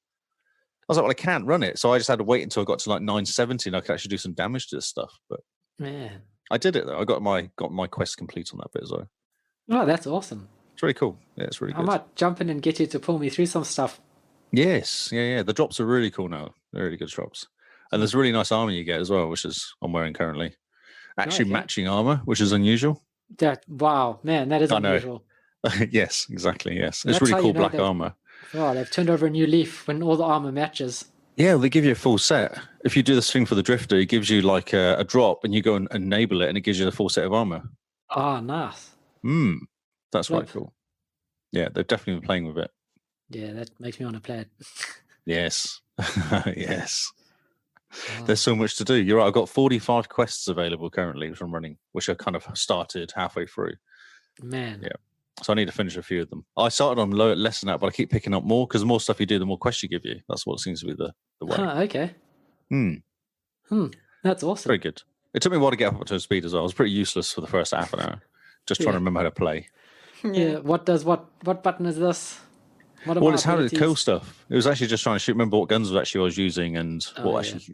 I was like, well, I can't run it, so I just had to wait until I got to like 970, and I could actually do some damage to this stuff. But man, I did it though. I got my quest complete on that bit as well. Oh, that's awesome. It's really cool. Yeah, it's really good. I might jump in and get you to pull me through some stuff. Yes, yeah. The drops are really cool now. They're really good drops, and there's really nice armor you get as well, which is I'm wearing currently. Actually, matching armor, which is unusual. Wow, man, that is unusual. Yes, exactly. Yes, it's really cool black armor. Oh, they've turned over a new leaf when all the armor matches. Yeah, they give you a full set. If you do this thing for the Drifter, it gives you like a drop, and you go and enable it, and it gives you a full set of armor. Oh, nice. That's quite cool. Yeah, they've definitely been playing with it. Yeah, that makes me want to play it. Yes, yes. Wow. There's so much to do. You're right. I've got 45 quests available currently which I'm running, which I kind of started halfway through. Man. Yeah. So I need to finish a few of them. I started on less than that, but I keep picking up more because the more stuff you do, the more quests you give you. That's what seems to be the way. Okay. That's awesome. Very good. It took me a while to get up to speed as well. I was pretty useless for the first half an hour, just trying to remember how to play. Yeah. What button is this? Well, it's how to kill stuff. It was actually just trying to shoot. Remember what guns I was using and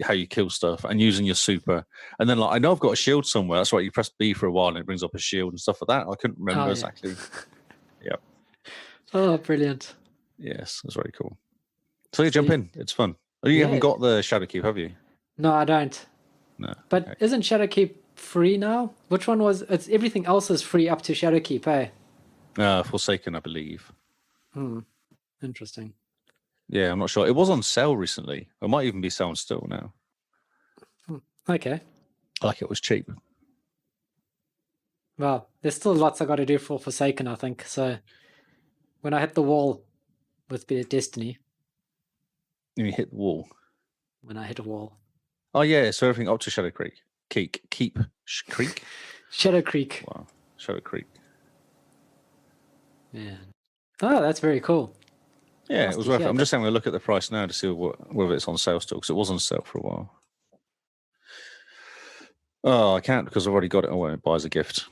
how you kill stuff and using your super. And then I know I've got a shield somewhere. That's right. You press B for a while and it brings up a shield and stuff like that. I couldn't remember exactly. Yeah. Oh, brilliant. Yes, that's very cool. So you jump in. It's fun. Oh, you haven't got the Shadowkeep, have you? No, I don't. No. But isn't Shadowkeep free now? Which one was? It's everything else is free up to Shadowkeep, eh? Forsaken, I believe. Interesting. Yeah, I'm not sure. It was on sale recently. It might even be selling still now. Okay. Like it was cheap. Well, there's still lots I got to do for Forsaken, I think. So when I hit the wall with Destiny. You hit the wall? When I hit a wall. Oh, yeah. So everything up to Shadow Creek. Creek? Shadow Creek. Wow. Shadow Creek. Yeah. Oh, that's very cool. Yeah, it was worth it. I'm just having a look at the price now to see whether it's on sale still, because it was on sale for a while. Oh, I can't because I've already got it. I won't buy as a gift.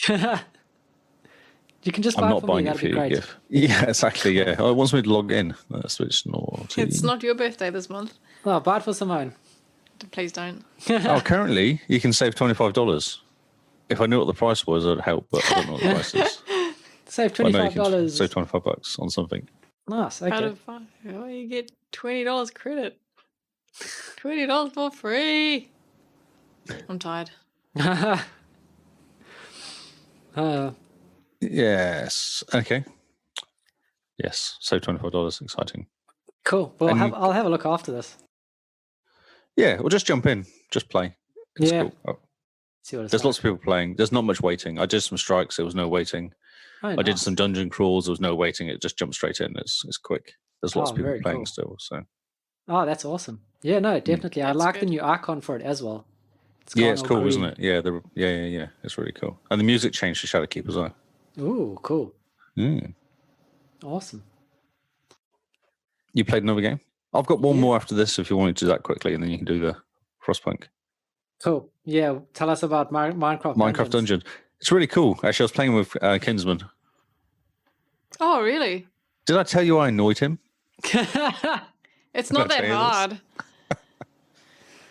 You can just buy it for me. That'd be great. Gift. Yeah, exactly. Yeah, it wants me to log in. That's which naughty. It's not your birthday this month. Oh, buy it for Simone. Please don't. Currently you can save $25. If I knew what the price was, it'd help, but I don't know what the price is. Save $25. Save $25 on something. Nice. Okay. Out of 5, you get $20 credit. $20 for free. I'm tired. Yes. Okay. Yes. Save $25. Exciting. Cool. Well, I'll have a look after this. Yeah. We'll just jump in. Just play. It's cool. Oh. See what it's There's lots of people playing. There's not much waiting. I did some strikes. There was no waiting. Oh, I did some dungeon crawls. There was no waiting. It just jumped straight in. It's quick. There's lots of people playing still. So. Oh, that's awesome. Yeah, no, definitely. I like the new icon for it as well. It's cool, isn't it? Yeah, yeah. It's really cool. And the music changed to Shadowkeep as well. Ooh, cool. Mm. Awesome. You played another game? I've got one more after this if you want to do that quickly, and then you can do the Frostpunk. Cool. Yeah, tell us about Minecraft Dungeons. It's really cool. Actually, I was playing with Kinsman. Oh, really? Did I tell you I annoyed him? It's not that hard.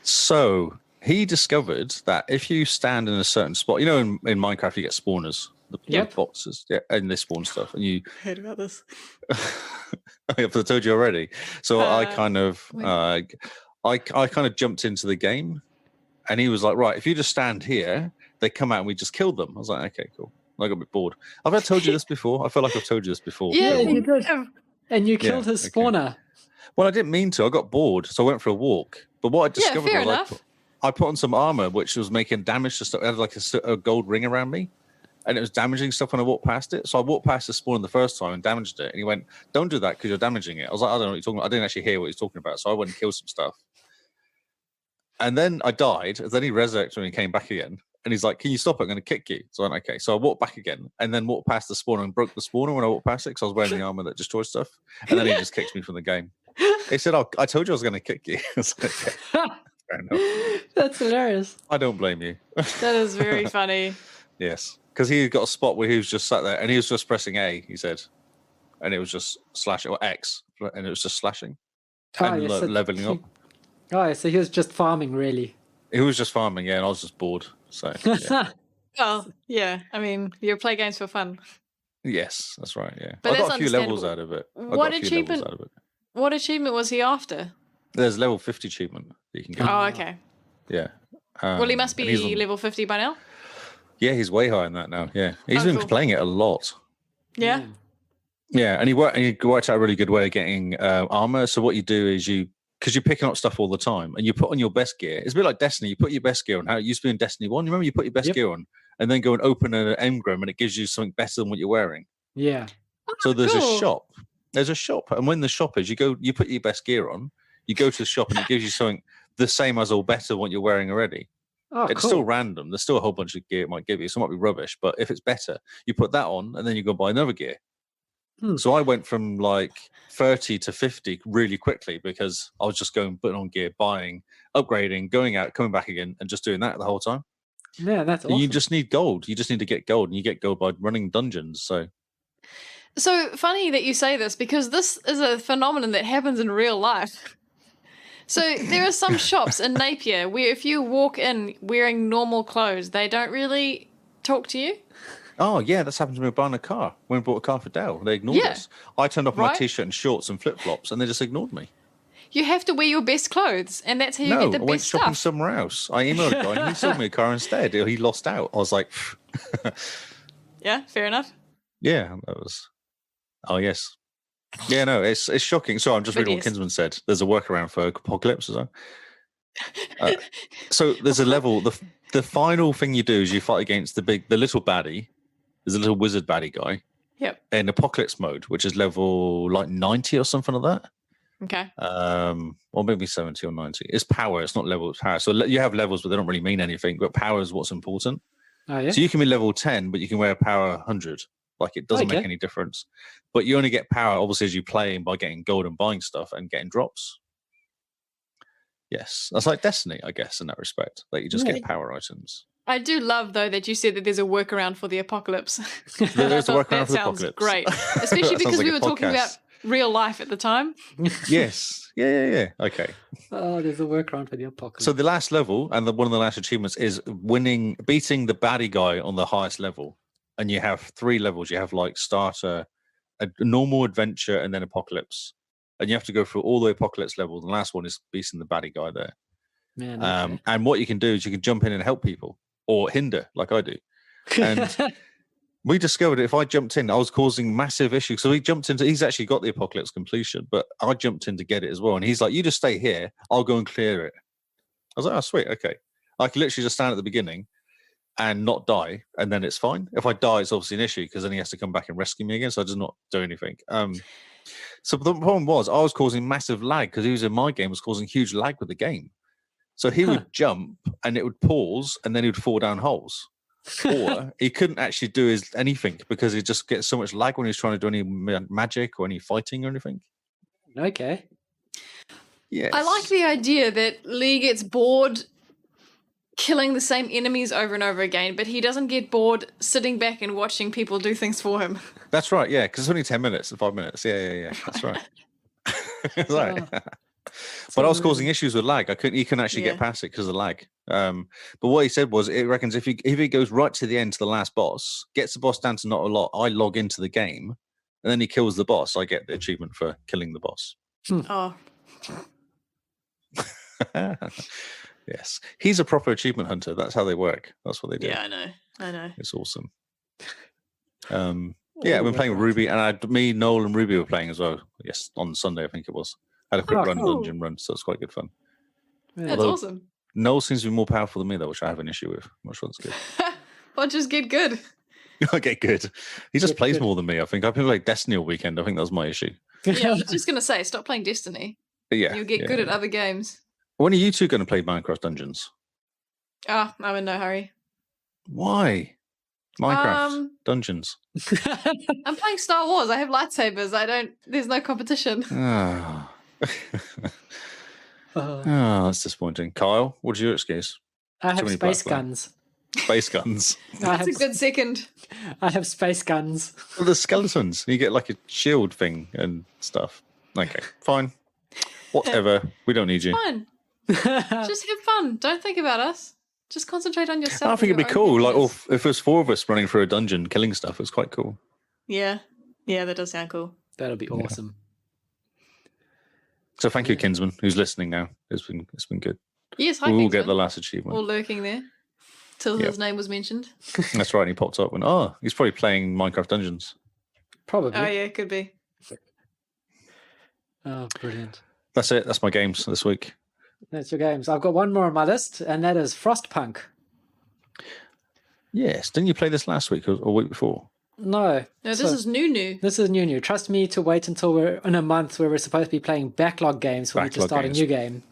So he discovered that if you stand in a certain spot, you know, in Minecraft you get spawners, the boxes, and they spawn stuff, and you heard about this. I've told you already. So I kind of jumped into the game, and he was like, "Right, if you just stand here, they come out and we just kill them." I was like, "Okay, cool." I got a bit bored. Have I told you this before? I feel like I've told you this before. Yeah, you did. And you killed his spawner. Okay. Well, I didn't mean to. I got bored, so I went for a walk. But what I discovered was I put on some armor, which was making damage to stuff. It had like a gold ring around me, and it was damaging stuff when I walked past it. So I walked past the spawn the first time and damaged it. And he went, "Don't do that because you're damaging it." I was like, "I don't know what you're talking about." I didn't actually hear what he's talking about. So I went and killed some stuff. And then I died. And then he resurrected me and came back again. And he's like, "Can you stop it? I'm going to kick you." So I went, "Okay." So I walked back again and then walked past the spawner and broke the spawner when I walked past it because I was wearing the armor that destroyed stuff. And then he just kicked me from the game. He said, "I told you I was going to kick you." I was like, "Okay, fair enough." That's hilarious. I don't blame you. That is very funny. Yes, because he got a spot where he was just sat there and he was just pressing A, he said, and it was just slashing, or X, and it was just slashing and leveling up. Oh, so he was just farming, really. He was just farming, yeah, and I was just bored. So, yeah. Well, yeah, I mean, you play games for fun. Yes, that's right. Yeah, but I got a few levels out of it. What achievement was he after? There's level 50 achievement that you can get. Oh, okay. Yeah. Well, he must be level 50 by now. Yeah, he's way higher than that now. Yeah, he's been playing it a lot. Yeah. Yeah, and he worked out a really good way of getting armor. So what you do is because you're picking up stuff all the time, and you put on your best gear. It's a bit like Destiny. You put your best gear on. How it used to be in Destiny 1. You remember you put your best gear on, and then go and open an engram, and it gives you something better than what you're wearing. Yeah. So there's a shop. There's a shop, and when the shop is, you put your best gear on. You go to the shop, and it gives you something the same as or better than what you're wearing already. Oh, it's still random. There's still a whole bunch of gear it might give you. So it might be rubbish, but if it's better, you put that on, and then you go buy another gear. So I went from like 30 to 50 really quickly because I was just putting on gear, buying, upgrading, going out, coming back again, and just doing that the whole time. Yeah, that's awesome. You just need gold. You just need to get gold, and you get gold by running dungeons. So So funny that you say this, because this is a phenomenon that happens in real life. So there are some shops in Napier where if you walk in wearing normal clothes, they don't really talk to you. Oh, yeah, that's happened to me buying a car. When I bought a car for Dale, they ignored us. I turned up in my T-shirt and shorts and flip-flops, and they just ignored me. You have to wear your best clothes, and that's how you get the best stuff. No, I went shopping somewhere else. I emailed a guy, and he sold me a car instead. He lost out. I was like... Yeah, fair enough. Yeah, that was... Oh, yes. Yeah, no, it's shocking. Sorry, I'm just reading what Kinsman said. There's a workaround for Apocalypse as well. So there's a level. The final thing you do is you fight against the little baddie. There's a little wizard baddie guy. Yep. In Apocalypse mode, which is level like 90 or something like that. Okay. Or maybe 70 or 90. It's power. It's not level. It's power. So you have levels, but they don't really mean anything. But power is what's important. Oh yeah. So you can be level 10, but you can wear power 100. Like it doesn't make any difference. But you only get power, obviously, as you play and by getting gold and buying stuff and getting drops. Yes, that's like Destiny, I guess, in that respect. Like you just get power items. I do love, though, that you said that there's a workaround for the apocalypse. There's a workaround for the apocalypse. Great, especially because we were talking about real life at the time. Yes, yeah. Okay. Oh, there's a workaround for the apocalypse. So the last level and one of the last achievements is beating the baddie guy on the highest level. And you have 3 levels. You have like starter, a normal, adventure, and then apocalypse. And you have to go through all the apocalypse levels. The last one is beating the baddie guy there. Man, okay. And what you can do is you can jump in and help people or hinder, like I do. And we discovered if I jumped in, I was causing massive issues. So he's actually got the apocalypse completion, but I jumped in to get it as well. And he's like, you just stay here. I'll go and clear it. I was like, oh, sweet. Okay. I can literally just stand at the beginning and not die, and then it's fine. If I die, it's obviously an issue because then he has to come back and rescue me again. So I just not do anything. So the problem was I was causing massive lag because he was in my game was causing huge lag with the game. So he would jump and it would pause, and then he would fall down holes, or he couldn't actually do anything because he just gets so much lag when he's trying to do any magic or any fighting or anything. Okay. Yes. I like the idea that Lee gets bored killing the same enemies over and over again, but he doesn't get bored sitting back and watching people do things for him. That's right, yeah, because it's only 10 minutes and 5 minutes. Yeah. That's right. That's right. But I was causing issues with lag. He couldn't actually get past it because of lag. But what he said was, it reckons if he goes right to the end to the last boss, gets the boss down to not a lot, I log into the game, and then he kills the boss. I get the achievement for killing the boss. Oh. Yes, he's a proper achievement hunter. That's how they work. That's what they do. Yeah, I know. It's awesome. Yeah, I've been playing with Ruby, and me, Noel, and Ruby were playing as well. Yes, on Sunday, I think it was. Had a quick dungeon run, so it's quite good fun. Yeah. That's awesome. Noel seems to be more powerful than me, though, which I have an issue with. I'm not sure that's good. Well, just get good. Okay, good. He just plays more than me, I think. I've been playing Destiny all weekend. I think that was my issue. Yeah, I was just going to say, stop playing Destiny. Yeah. You'll get good at other games. When are you two going to play Minecraft Dungeons? Oh, I'm in no hurry. Why? Minecraft Dungeons. I'm playing Star Wars. I have lightsabers. There's no competition. Oh, that's disappointing. Kyle, what's your excuse? I have space guns. Space guns. That's a good second. I have space guns. Well, the skeletons. You get like a shield thing and stuff. Okay, fine. Whatever. We don't need you. Fine. Just have fun. Don't think about us. Just concentrate on yourself. I think it'd be cool. Like, if there's 4 of us running through a dungeon killing stuff, it's quite cool. Yeah, that does sound cool. That'll be awesome. So thank you, Kinsman, who's listening now. It's been good. Yes, hi, we'll Kinsman. get the last achievement. All lurking there till his name was mentioned. That's right. And he popped up and he's probably playing Minecraft Dungeons. Probably. Oh yeah, could be. Oh, brilliant. That's it. That's my games this week. That's your games. I've got one more on my list, and that is Frostpunk. Yes. Didn't you play this last week or week before? No. No, this is new. This is new. Trust me to wait until we're in a month where we're supposed to be playing backlog games for me to start a new game.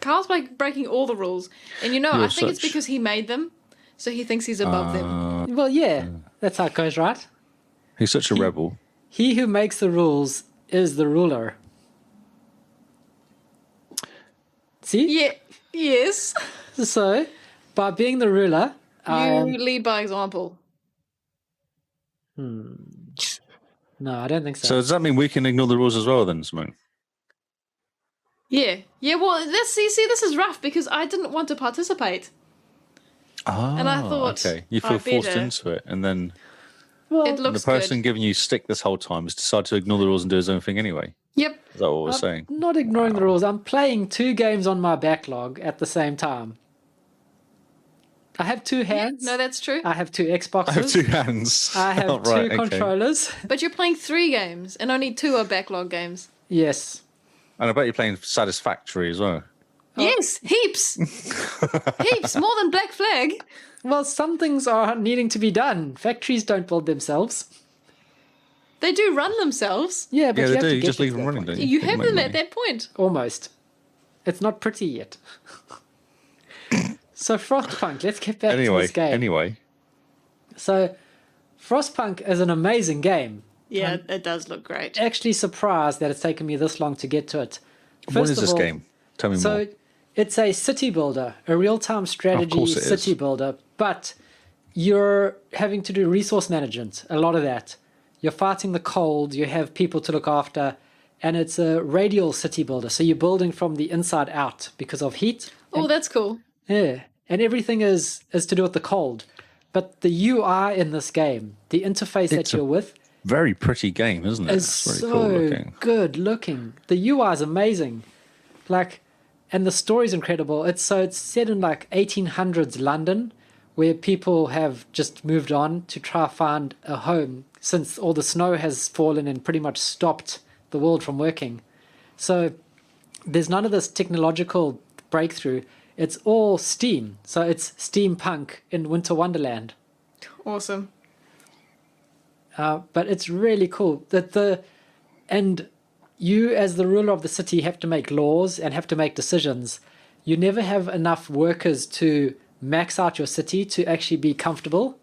Carl's breaking all the rules. And I think it's because he made them, so he thinks he's above them. Well, yeah. That's how it goes, right? He's such a rebel. He who makes the rules is the ruler. See? Yeah. Yes. So, by being the ruler... You lead by example. No, I don't think so. So does that mean we can ignore the rules as well then, Simone? Yeah. Well, this is rough because I didn't want to participate. And I thought, okay. You feel forced into it, and then it looks the person good. giving you stick this whole time has decided to ignore the rules and do his own thing anyway. Yep. Is that what we're saying? Not ignoring the rules. I'm playing 2 games on my backlog at the same time. I have 2 hands. No, that's true. I have 2 Xboxes. I have 2 hands. I have 2 controllers. But you're playing 3 games, and only 2 are backlog games. Yes. And I bet you're playing Satisfactory as well. Yes, heaps. Heaps, more than Black Flag. Well, some things are needing to be done. Factories don't build themselves. They do run themselves. Yeah, but they do. You just leave them running, don't you? You have them at that point. Almost. It's not pretty yet. So Frostpunk, let's get back to this game. Anyway. So Frostpunk is an amazing game. Yeah, it does look great. Actually surprised that it's taken me this long to get to it. What is this game? Tell me more. So it's a city builder, a real-time strategy city builder, but you're having to do resource management, a lot of that. You're fighting the cold, you have people to look after, and it's a radial city builder. So you're building from the inside out because of heat. Oh, that's cool. Yeah, and everything is to do with the cold. But the UI in this game, the interface that you're with, very pretty game, isn't it? It's really so cool looking. Good looking. The UI is amazing. And the story's incredible. It's set in 1800s London, where people have just moved on to try to find a home since all the snow has fallen and pretty much stopped the world from working. So there's none of this technological breakthrough. It's all steam. So it's steampunk in Winter Wonderland. Awesome. But it's really cool. And you, as the ruler of the city, have to make laws and have to make decisions. You never have enough workers to max out your city to actually be comfortable.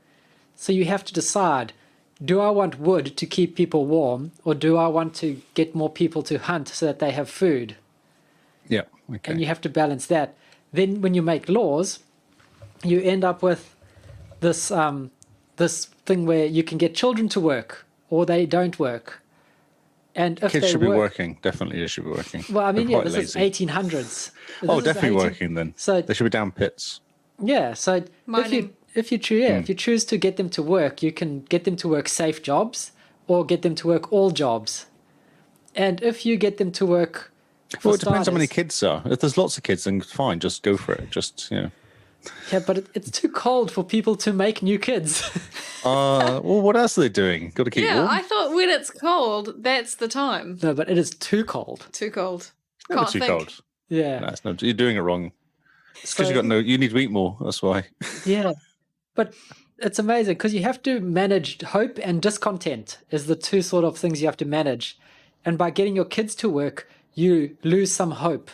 So you have to decide, do I want wood to keep people warm, or do I want to get more people to hunt so that they have food? Yeah, okay. And you have to balance that. Then when you make laws, you end up with this this thing where you can get children to work or they don't work. And if kids they should be working, definitely they should be working. Well, I mean, this is 1800s. Definitely working then. So they should be down pits. Yeah, so if you choose to get them to work, you can get them to work safe jobs or get them to work all jobs. And if you get them to work, well, it depends how many kids there are. If there's lots of kids, then fine, just go for it. Just Yeah, but it's too cold for people to make new kids. Well, what else are they doing? Got to keep warm. I thought when it's cold, that's the time. No, but it is too cold. Too cold. Never too cold. Yeah. No, you're doing it wrong. It's because you need to eat more. That's why. Yeah, but it's amazing because you have to manage hope and discontent is the 2 sort of things you have to manage. And by getting your kids to work, you lose some hope.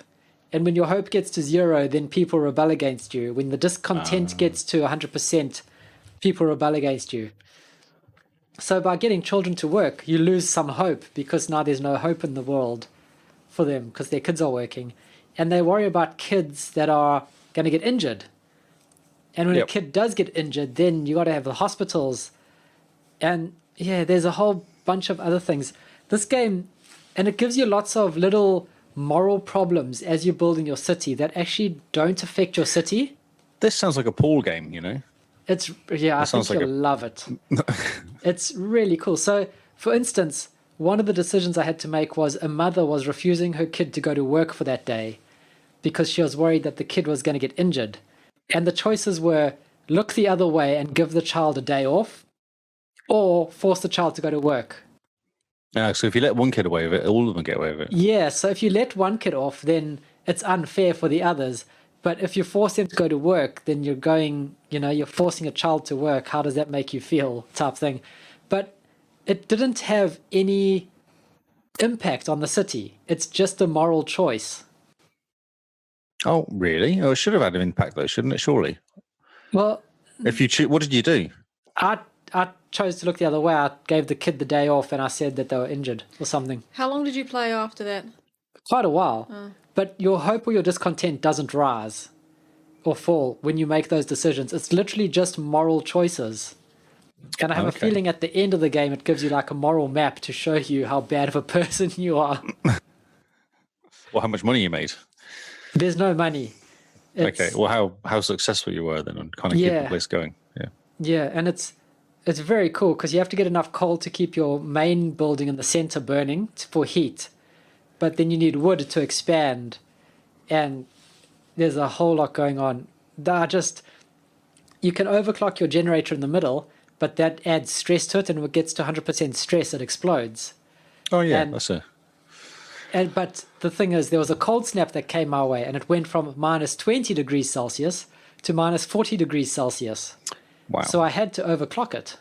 And when your hope gets to 0, then people rebel against you. When the discontent gets to 100%, people rebel against you. So by getting children to work, you lose some hope because now there's no hope in the world for them because their kids are working. And they worry about kids that are going to get injured. And when a kid does get injured, then you got to have the hospitals. And yeah, there's a whole bunch of other things. This game, and it gives you lots of little moral problems as you're building your city that actually don't affect your city. This sounds like a pool game, I think you'll love it. It's really cool. So, for instance, one of the decisions I had to make was a mother was refusing her kid to go to work for that day because she was worried that the kid was going to get injured. And the choices were look the other way and give the child a day off or force the child to go to work. So if you let one kid away with it, all of them get away with it. Yeah, so if you let one kid off, then it's unfair for the others. But if you force them to go to work, then you're forcing a child to work. How does that make you feel? Type thing. But it didn't have any impact on the city. It's just a moral choice. Oh, really? Oh, it should have had an impact though, shouldn't it? Surely. Well, if you what did you do? I chose to look the other way. I gave the kid the day off and I said that they were injured or something. How long did you play after that? Quite a while. But your hope or your discontent doesn't rise or fall when you make those decisions. It's literally just moral choices. And I have a feeling at the end of the game, it gives you like a moral map to show you how bad of a person you are. Well, how much money you made? There's no money. Okay. Well, how successful you were then, and kind of keep the place going. Yeah. Yeah, and it's very cool because you have to get enough coal to keep your main building in the center burning for heat, but then you need wood to expand, and there's a whole lot going on. You can overclock your generator in the middle, but that adds stress to it, and when it gets to 100% stress, it explodes. Oh yeah, that's it. But the thing is, there was a cold snap that came our way, and it went from minus 20 degrees Celsius to minus 40 degrees Celsius. Wow. So I had to overclock it.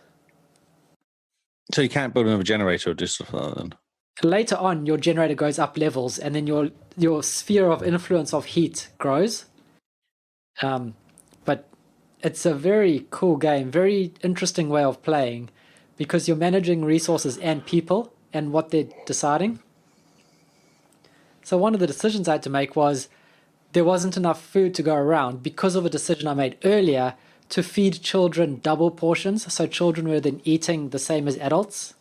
So you can't build another generator or do stuff like that then? Later on, your generator goes up levels, and then your sphere of influence of heat grows. But it's a very cool game, very interesting way of playing, because you're managing resources and people and what they're deciding. So one of the decisions I had to make was there wasn't enough food to go around because of a decision I made earlier to feed children double portions, so children were then eating the same as adults.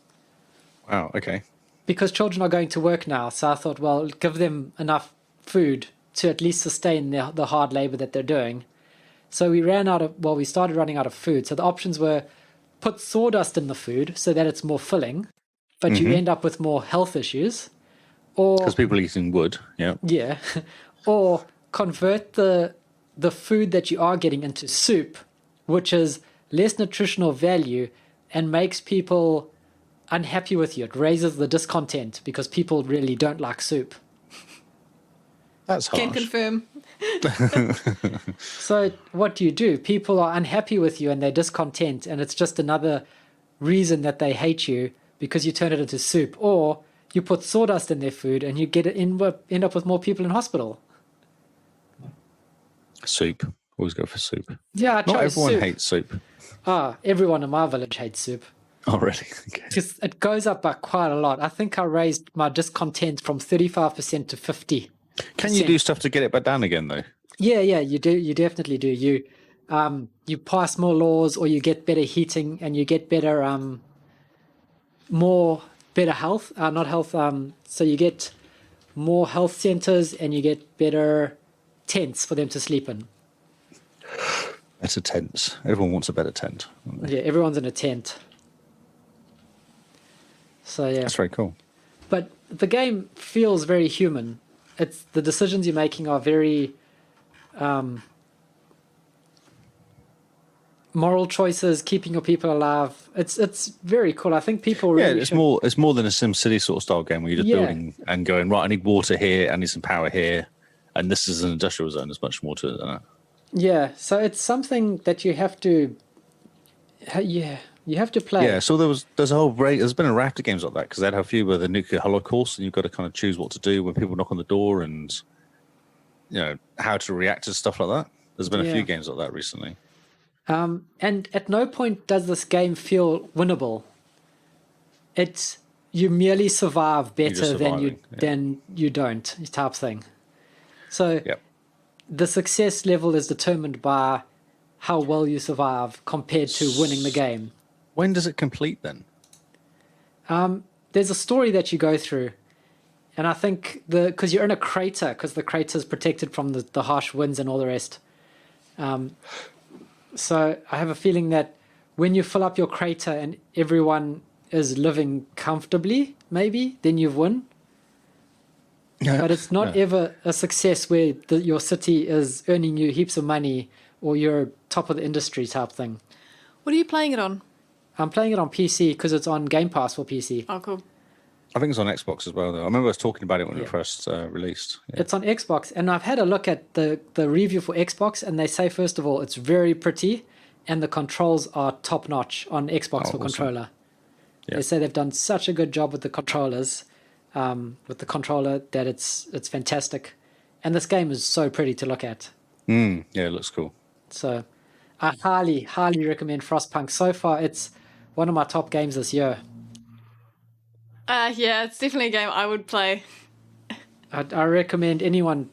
Wow, okay. Because children are going to work now, so I thought, well, give them enough food to at least sustain the hard labor that they're doing. So we started running out of food. So the options were put sawdust in the food so that it's more filling, but you end up with more health issues. Or because people are eating wood, yeah. Yeah. Or convert the food that you are getting into soup, which is less nutritional value and makes people unhappy with you. It raises the discontent because people really don't like soup. That's harsh. Can confirm. So what do? People are unhappy with you and they're discontent, and it's just another reason that they hate you because you turn it into soup. Or you put sawdust in their food and you end up with more people in hospital. Soup. Always go for soup. Yeah, Not everyone hates soup. Everyone in my village hates soup. Oh, really? Okay. It goes up by quite a lot. I think I raised my discontent from 35% to 50%. Can you do stuff to get it back down again, though? Yeah, you do. You definitely do. You pass more laws, or you get better heating, and you get better better health. Not health. So you get more health centers, and you get better tents for them to sleep in. Better tents. Everyone wants a better tent. Yeah, everyone's in a tent. So yeah, that's very cool. But the game feels very human. It's the decisions you're making are very moral choices, keeping your people alive. It's very cool. I think people really it's more than a SimCity sort of style game where you're just building and going, right, I need water here, I need some power here, and this is an industrial zone. There's much more to it than that. Yeah, so it's something that you have to you have to play. Yeah, so there's been a raft of games like that because they'd have a few with the nuclear holocaust, and you've got to kind of choose what to do when people knock on the door, and how to react to stuff like that. There's been a few games like that recently. And at no point does this game feel winnable. It's you merely survive better than you don't type thing. So the success level is determined by how well you survive compared to winning the game. When does it complete then? There's a story that you go through, and I think because you're in a crater, because the crater is protected from the harsh winds and all the rest. So I have a feeling that when you fill up your crater and everyone is living comfortably, maybe, then you've won. But it's not ever a success where your city is earning you heaps of money or you're top of the industry type thing. What are you playing it on? I'm playing it on PC because it's on Game Pass for PC. Oh, cool. I think it's on Xbox as well, though. I remember us talking about it when it first released. Yeah. It's on Xbox, and I've had a look at the review for Xbox, and they say, first of all, it's very pretty, and the controls are top-notch on Xbox for controller. Yeah. They say they've done such a good job with the controllers, with the controller, that it's fantastic. And this game is so pretty to look at. Yeah, it looks cool. So I highly, highly recommend Frostpunk. So far, it's one of my top games this year. Yeah, it's definitely a game I would play. I recommend everyone,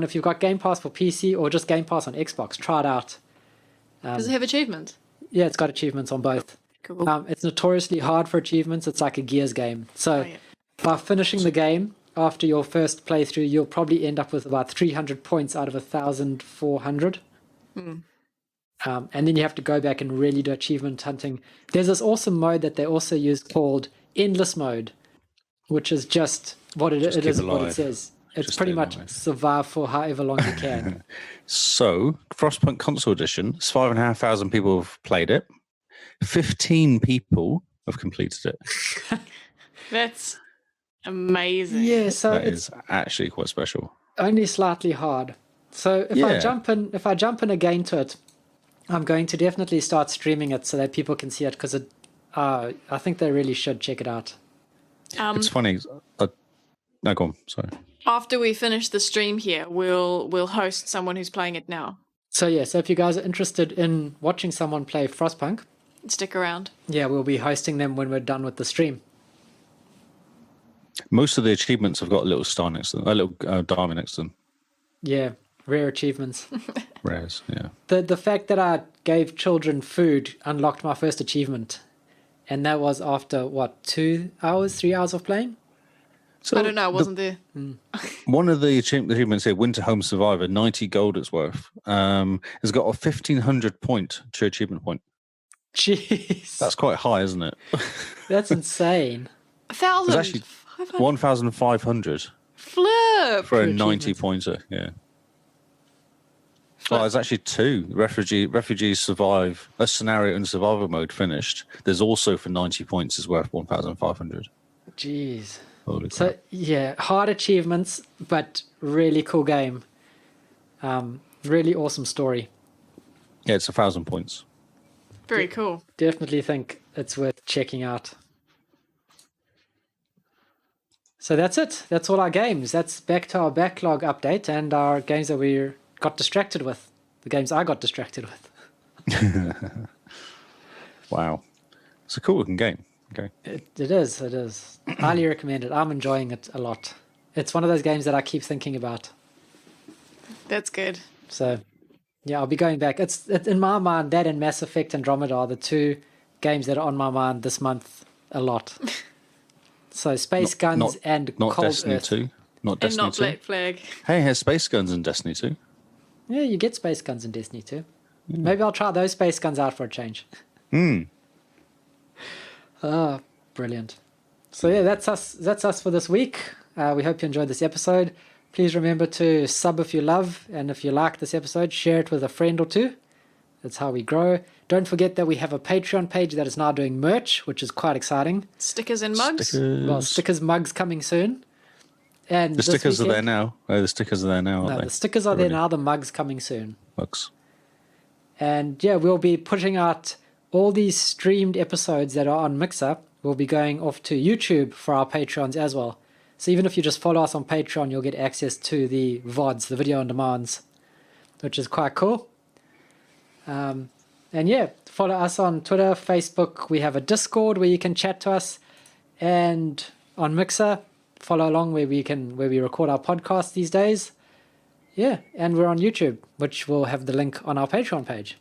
if you've got Game Pass for PC or just Game Pass on Xbox, try it out. Does it have achievements? Yeah, it's got achievements on both. Cool. It's notoriously hard for achievements. It's like a Gears game. So by finishing the game after your first playthrough, you'll probably end up with about 300 points out of 1,400. And then you have to go back and really do achievement hunting. There's this awesome mode that they also use called Endless Mode, which is just what it is, what it says. It's just pretty much survive for however long you can. So, Frostpunk Console Edition, 5,500 people have played it. 15 people have completed it. That's amazing. Yeah, so that is actually quite special. Only slightly hard. So if I jump in again to it, I'm going to definitely start streaming it so that people can see it, because I think they really should check it out. It's funny. No, go on. Sorry. After we finish the stream here, we'll host someone who's playing it now. So if you guys are interested in watching someone play Frostpunk, stick around. Yeah, we'll be hosting them when we're done with the stream. Most of the achievements have got a little star next to them, a little diamond next to them. Yeah, rare achievements. Rares, yeah. The fact that I gave children food unlocked my first achievement. And that was after, 3 hours of playing? So I don't know, I wasn't there. One of the achievements here, Winter Home Survivor, 90 gold it's worth, has got a 1,500 point true achievement point. Jeez. That's quite high, isn't it? That's insane. 1,000. It's actually 1,500. Flip. For a 90 pointer, yeah. Well, there's actually 2. Refugees survive, a scenario in survival mode finished. There's also for 90 points is worth 1,500. Jeez. Holy crap. So, yeah, hard achievements, but really cool game. Really awesome story. Yeah, it's 1,000 points. Very cool. Definitely think it's worth checking out. So that's it. That's all our games. That's back to our backlog update and our games that we got distracted with. The games I got distracted with. Wow. It's a cool looking game. Okay. It is. Highly recommend it. I'm enjoying it a lot. It's one of those games that I keep thinking about. That's good. So, yeah, I'll be going back. It's in my mind, that and Mass Effect Andromeda are the 2 games that are on my mind this month a lot. So Space Guns and not Cold Destiny Earth. 2. Not Destiny and not 2. Black Flag. Hey, there's Space Guns in Destiny 2. Yeah, you get Space Guns in Destiny 2. Maybe I'll try those Space Guns out for a change. Brilliant. So yeah, that's us for this week. We hope you enjoyed this episode. Please remember to sub if you love, and if you like this episode, share it with a friend or 2. That's how we grow. Don't forget that we have a Patreon page that is now doing merch, which is quite exciting. Stickers and mugs. Well, stickers, mugs coming soon. And the stickers are there now. Oh, the stickers are there now, aren't they? The stickers are there now. The mugs coming soon. Mugs. And yeah, we'll be pushing out all these streamed episodes that are on Mixer. We'll be going off to YouTube for our Patreons as well. So even if you just follow us on Patreon, you'll get access to the VODs, the video on demands, which is quite cool. And yeah, follow us on Twitter, Facebook. We have a Discord where you can chat to us, and on Mixer, follow along where we record our podcast these days. Yeah, and we're on YouTube, which will have the link on our Patreon page.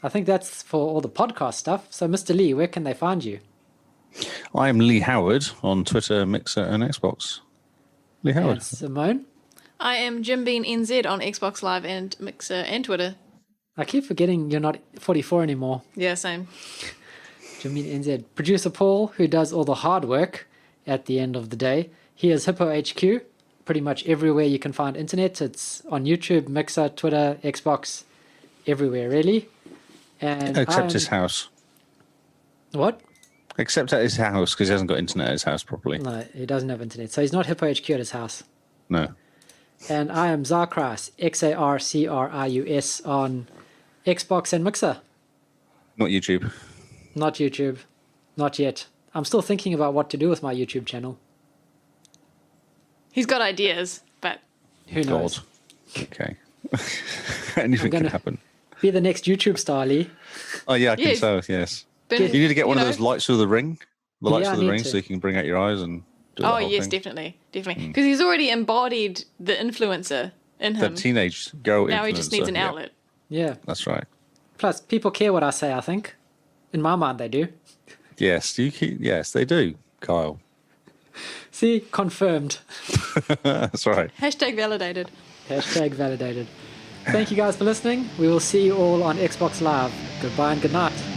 I think that's for all the podcast stuff. So, Mr. Lee, where can they find you? I am Lee Howard on Twitter, Mixer, and Xbox. Lee Howard. And Simone? I am JimBeanNZ on Xbox Live and Mixer and Twitter. I keep forgetting you're not 44 anymore. Yeah, same. JimBeanNZ. Producer Paul, who does all the hard work at the end of the day. He is Hippo HQ. Pretty much everywhere you can find internet. It's on YouTube, Mixer, Twitter, Xbox, everywhere really. And except his house. What? Except at his house, because he hasn't got internet at his house properly. No, he doesn't have internet. So he's not Hippo HQ at his house. No. And I am Zarcrius, Xarcrius on Xbox and Mixer. Not YouTube. Not YouTube. Not yet. I'm still thinking about what to do with my YouTube channel. He's got ideas, but who knows? God. Okay. Anything can happen. Be the next YouTube star, Lee. Oh yeah, I can so, yes. But, you need to get one of those lights with the ring. The lights with the ring, to. so you can bring out your eyes and do the oh, whole yes, thing. definitely. Because he's already embodied the influencer in him. The teenage girl now influencer. He just needs an outlet. Yeah. That's right. Plus, people care what I say, I think. In my mind, they do. Yes, yes, they do, Kyle. See, confirmed. That's right. Hashtag validated. Hashtag validated. Thank you guys for listening. We will see you all on Xbox Live. Goodbye and good night.